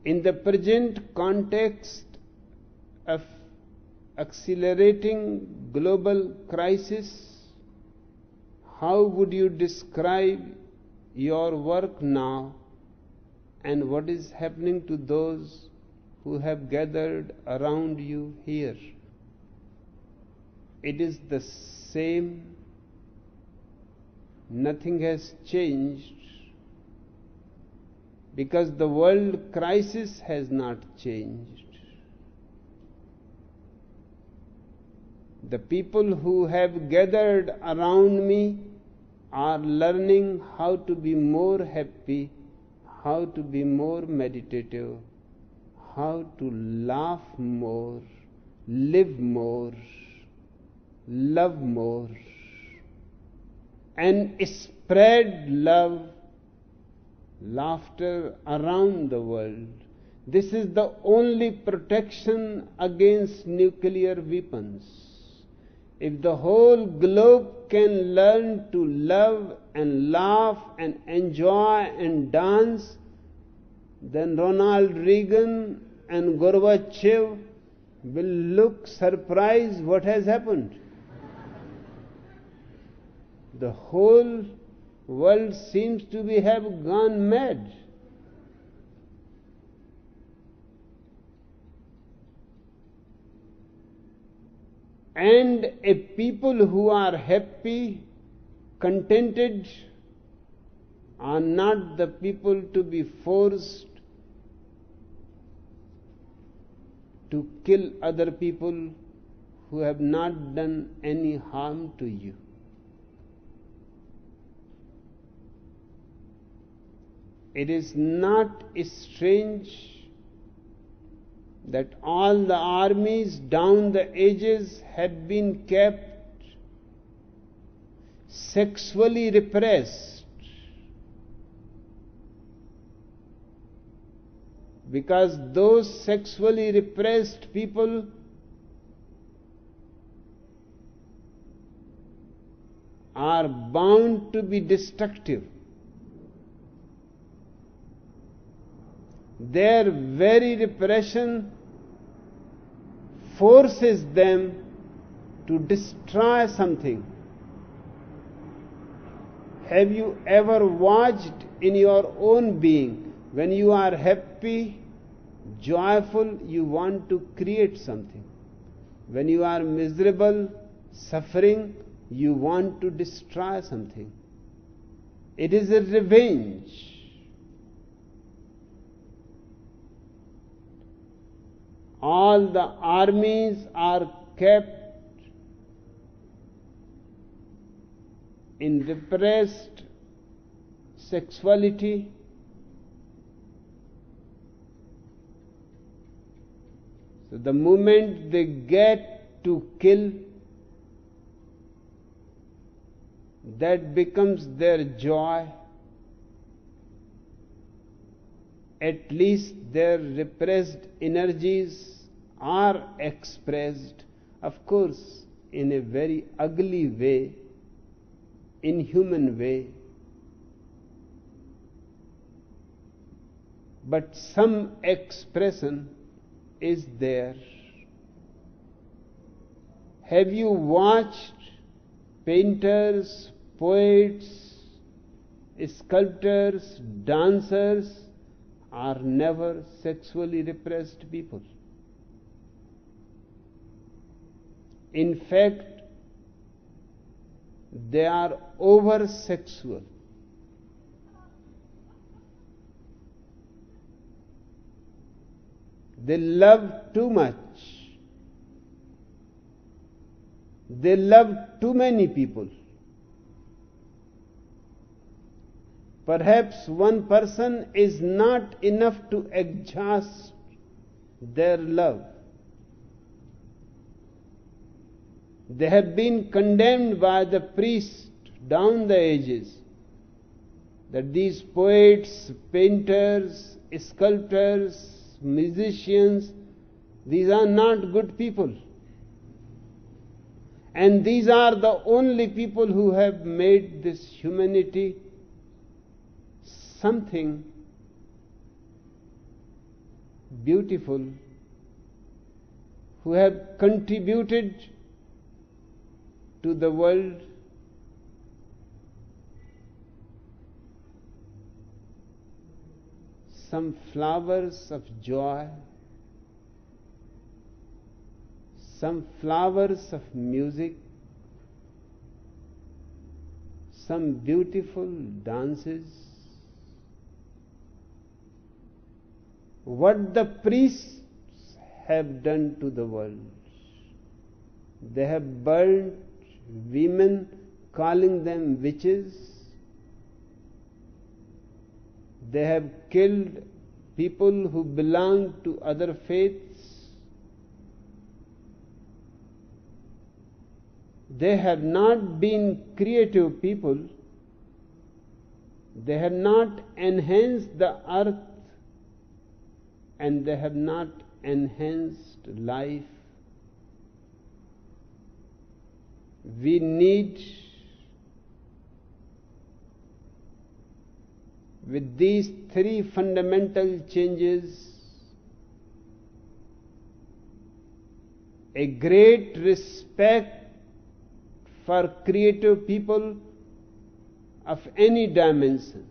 In the present context of accelerating global crisis, how would you describe your work now, and what is happening to those who have gathered around you here? It is the same. Nothing has changed, because the world crisis has not changed. The people who have gathered around me are learning how to be more happy, how to be more meditative, how to laugh more, live more, love more, and spread love, laughter around the world. This is the only protection against nuclear weapons. If the whole globe can learn to love and laugh and enjoy and dance, then Ronald Reagan and Gorbachev will look surprised what has happened. The whole world seems to have gone mad. And a people who are happy, contented, are not the people to be forced to kill other people who have not done any harm to you. It is not strange that all the armies down the ages had been kept sexually repressed, because those sexually repressed people are bound to be destructive. Their very repression forces them to destroy something. Have you ever watched in your own being, when you are happy, joyful, you want to create something. When you are miserable, suffering, you want to destroy something. It is a revenge. All the armies are kept in repressed sexuality. So the moment they get to kill, that becomes their joy. At least their repressed energies are expressed, of course, in a very ugly way, inhuman way. But some expression is there. Have you watched painters, poets, sculptors, dancers are never sexually repressed people. In fact, they are over-sexual. They love too much. They love too many people. Perhaps one person is not enough to exhaust their love. They have been condemned by the priest down the ages that these poets, painters, sculptors, musicians, these are not good people. And these are the only people who have made this humanity something beautiful, who have contributed to the world some flowers of joy, some flowers of music, some beautiful dances. What the priests have done to the world. They have burnt women, calling them witches. They have killed people who belong to other faiths. They have not been creative people. They have not enhanced the earth, and they have not enhanced life. We need, with these three fundamental changes, a great respect for creative people of any dimension.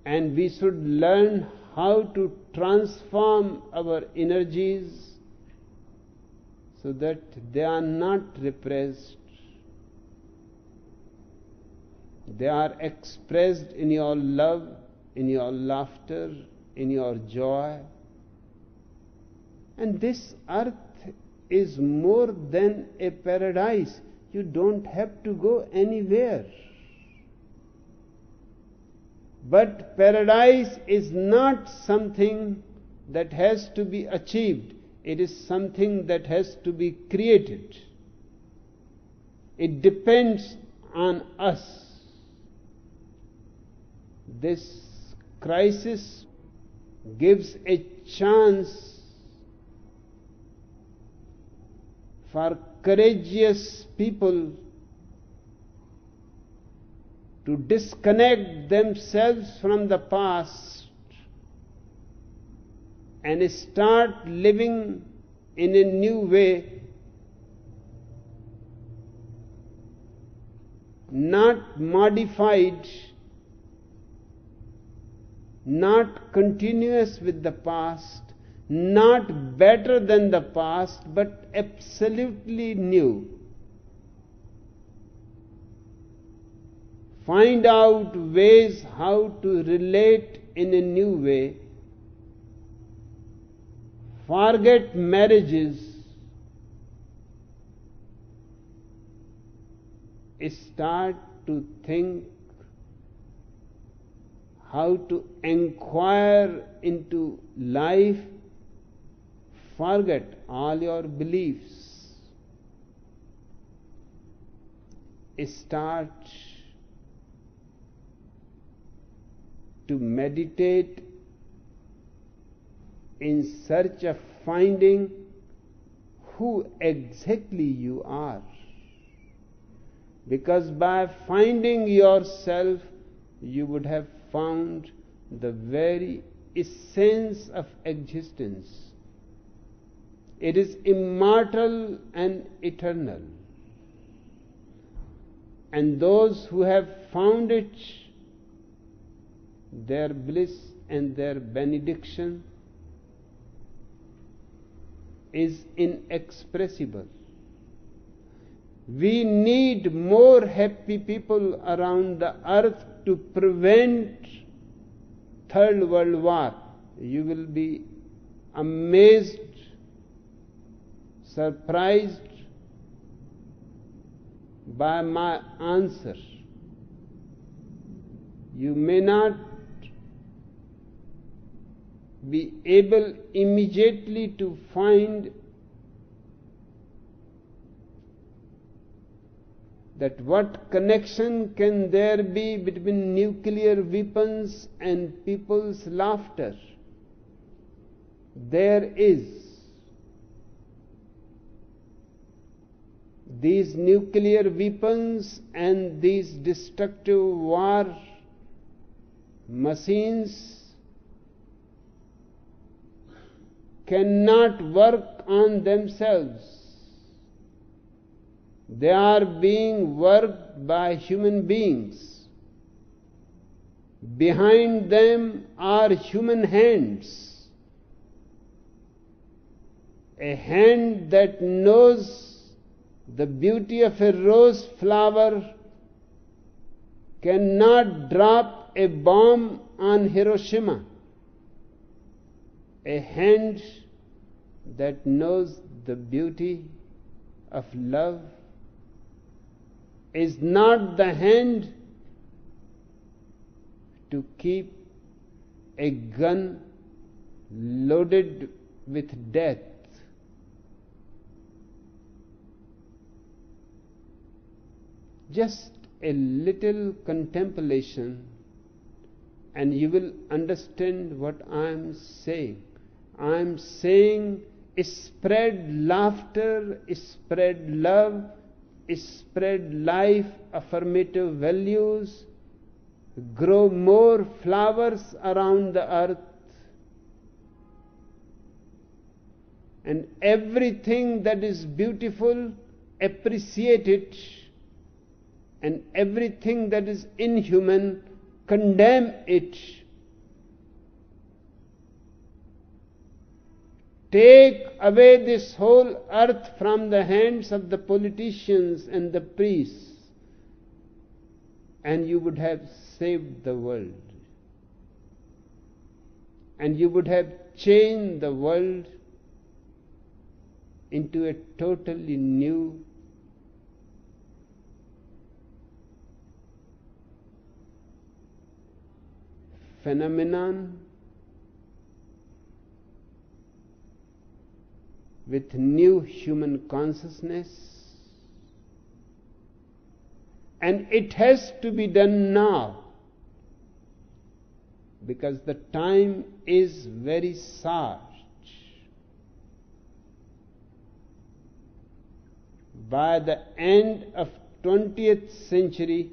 And we should learn how to transform our energies so that they are not repressed. They are expressed in your love, in your laughter, in your joy. And this earth is more than a paradise. You don't have to go anywhere. But paradise is not something that has to be achieved. It is something that has to be created. It depends on us. This crisis gives a chance for courageous people to disconnect themselves from the past and start living in a new way, not modified, not continuous with the past, not better than the past, but absolutely new. Find out ways how to relate in a new way. Forget marriages. Start to think how to inquire into life. Forget all your beliefs. Start to meditate in search of finding who exactly you are. Because by finding yourself, you would have found the very essence of existence. It is immortal and eternal. And those who have found it, their bliss and their benediction is inexpressible. We need more happy people around the earth to prevent Third World War. You will be amazed, surprised by my answer. You may not be able immediately to find that what connection can there be between nuclear weapons and people's laughter. There is. These nuclear weapons and these destructive war machines cannot work on themselves. They are being worked by human beings. Behind them are human hands. A hand that knows the beauty of a rose flower cannot drop a bomb on Hiroshima. A hand that knows the beauty of love is not the hand to keep a gun loaded with death. Just a little contemplation and you will understand what I am saying. I am saying spread laughter, spread love, spread life, affirmative values, grow more flowers around the earth, and everything that is beautiful, appreciate it, and everything that is inhuman, condemn it. Take away this whole earth from the hands of the politicians and the priests, and you would have saved the world. And you would have changed the world into a totally new phenomenon with new human consciousness, and it has to be done now because the time is very short. By the end of 20th century,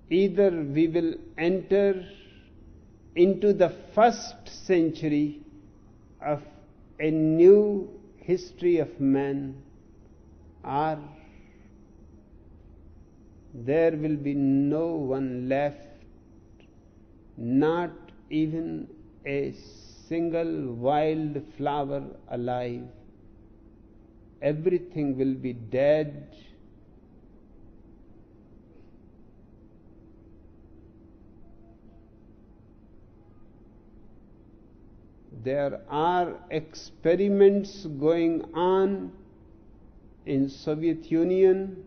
either we will enter into the first century of a new history of man, or there will be no one left, not even a single wild flower alive. Everything will be dead. There are experiments going on in Soviet Union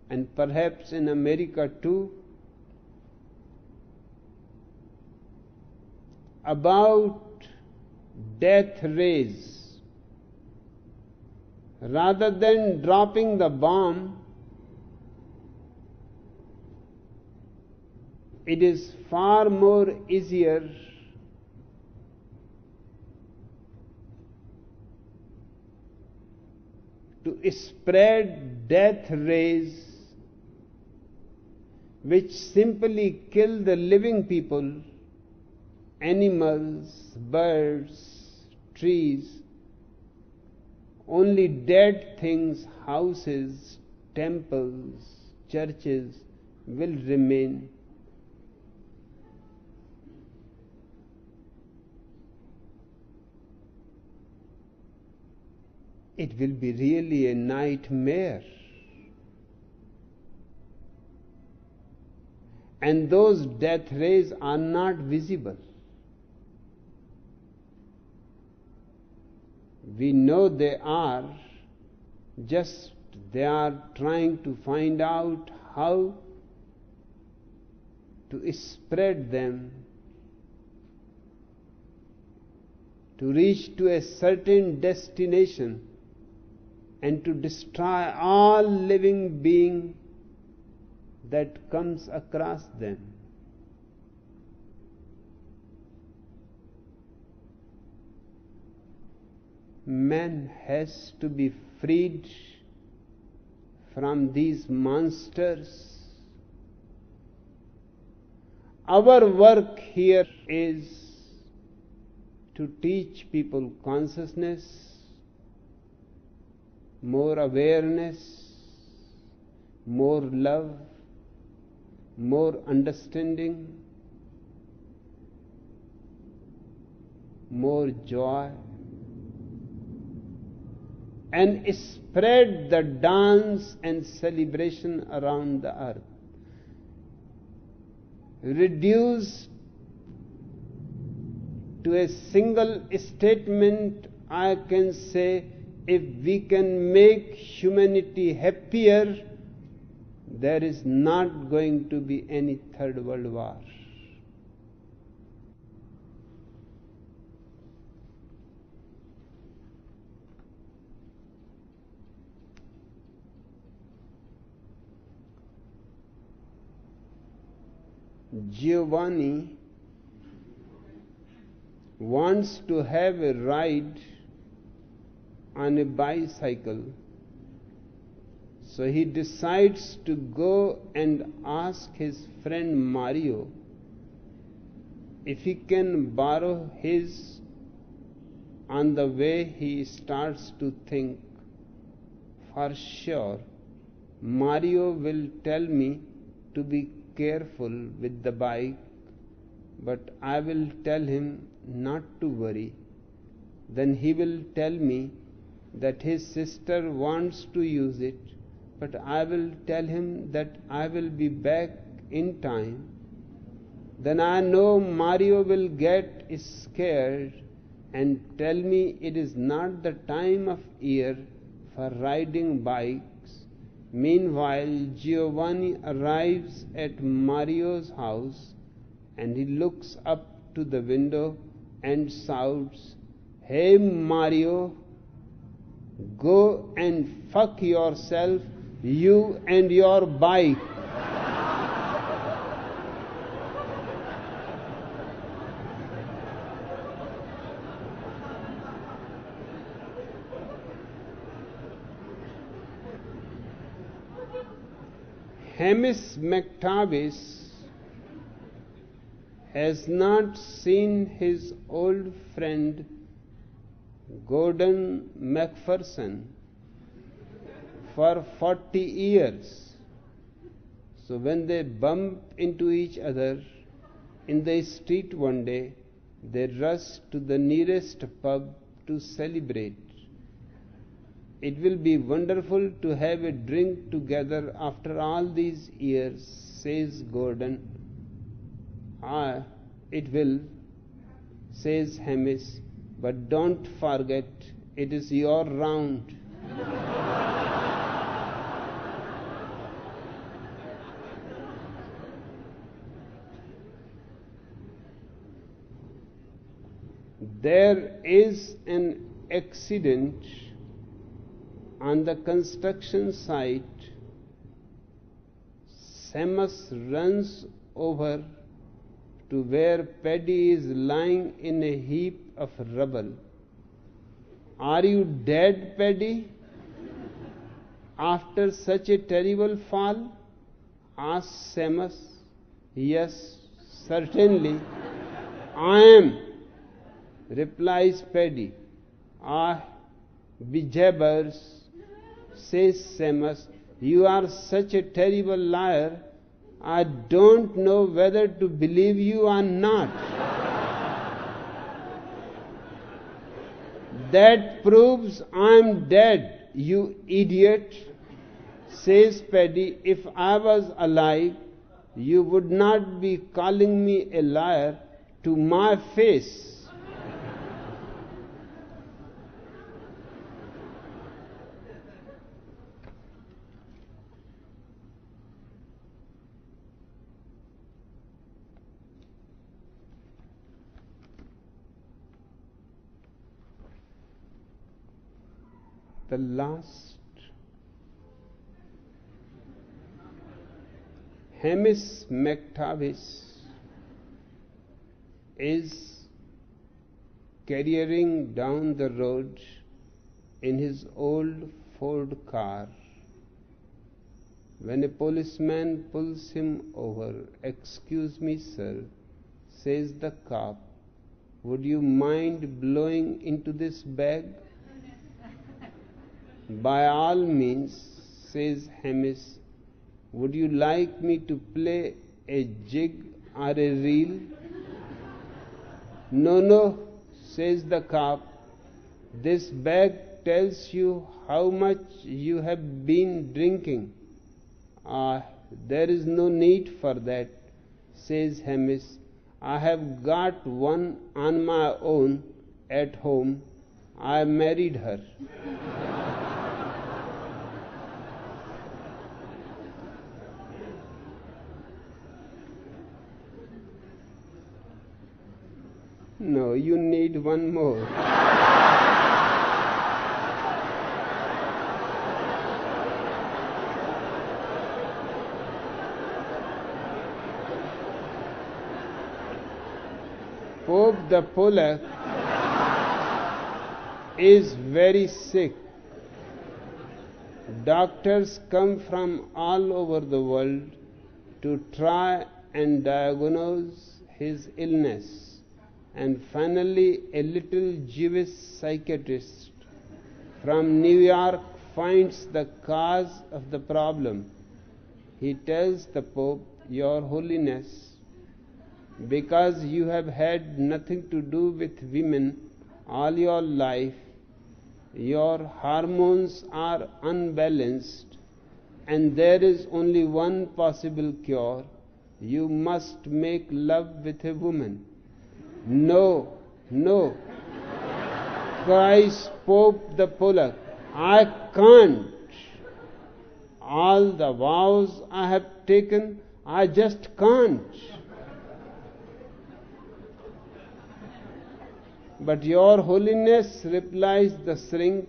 and perhaps in America too about death rays. Rather than dropping the bomb, it is far more easier to spread death rays which simply kill the living people, animals, birds, trees. Only dead things, houses, temples, churches will remain. it will be really a nightmare. And those death rays are not visible. We know they are, just they are trying to find out how to spread them to reach to a certain destination and to destroy all living being that comes across them. Man has to be freed from these monsters. Our work here is to teach people consciousness, more awareness, more love, more understanding, more joy, and spread the dance and celebration around the earth. Reduced to a single statement, I can say, if we can make humanity happier, there is not going to be any third world war. Giovanni wants to have a ride on a bicycle, so he decides to go and ask his friend Mario if he can borrow his. On the way, he starts to think, for sure, Mario will tell me to be careful with the bike, but I will tell him not to worry. Then he will tell me that his sister wants to use it, but I will tell him that I will be back in time. Then I know Mario will get scared and tell me it is not the time of year for riding bikes. Meanwhile, Giovanni arrives at Mario's house and he looks up to the window and shouts, "Hey Mario, go and fuck yourself, you and your bike." Hamish McTavish has not seen his old friend Gordon MacPherson for 40 years. So when they bump into each other in the street one day, they rush to the nearest pub to celebrate. It will be wonderful to have a drink together after all these years, says Gordon. "Ah, it will," says Hamish, "but don't forget, it is your round." There is an accident on the construction site. Seamus runs over to where Paddy is lying in a heap of rubble. "Are you dead, Paddy? After such a terrible fall?" asks Seamus. "Yes, certainly, I am," replies Paddy. "Ah, bejabbers," says Seamus, "you are such a terrible liar. I don't know whether to believe you or not." That proves I'm dead, you idiot, says Paddy. If I was alive, you would not be calling me a liar to my face. The last, Hamish McTavish is careering down the road in his old Ford car when a policeman pulls him over. "Excuse me, sir," says the cop, "would you mind blowing into this bag?" "By all means," says Hamish. "Would you like me to play a jig or a reel?" "No, no," says the cop. "This bag tells you how much you have been drinking." There is no need for that," says Hamish. "I have got one on my own at home. I married her." No, you need one more. Pope the Pollock is very sick. Doctors come from all over the world to try and diagnose his illness. And finally, a little Jewish psychiatrist from New York finds the cause of the problem. He tells the Pope, "Your Holiness, because you have had nothing to do with women all your life, your hormones are unbalanced, and there is only one possible cure. You must make love with a woman." "No, no," cries Pope the Pollock, "I can't. All the vows I have taken, I just can't." "But Your Holiness," replies the shrink,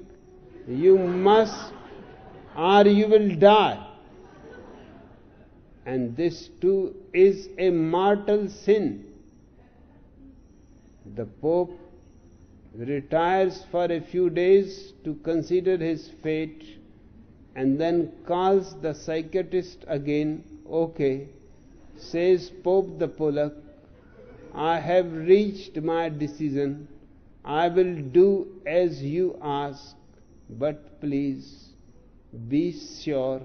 "you must, or you will die. And this too is a mortal sin." The Pope retires for a few days to consider his fate and then calls the psychiatrist again. "Okay," says Pope the Pollock, "I have reached my decision. I will do as you ask, but please be sure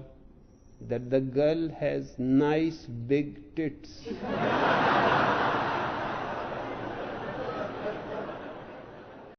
that the girl has nice big tits."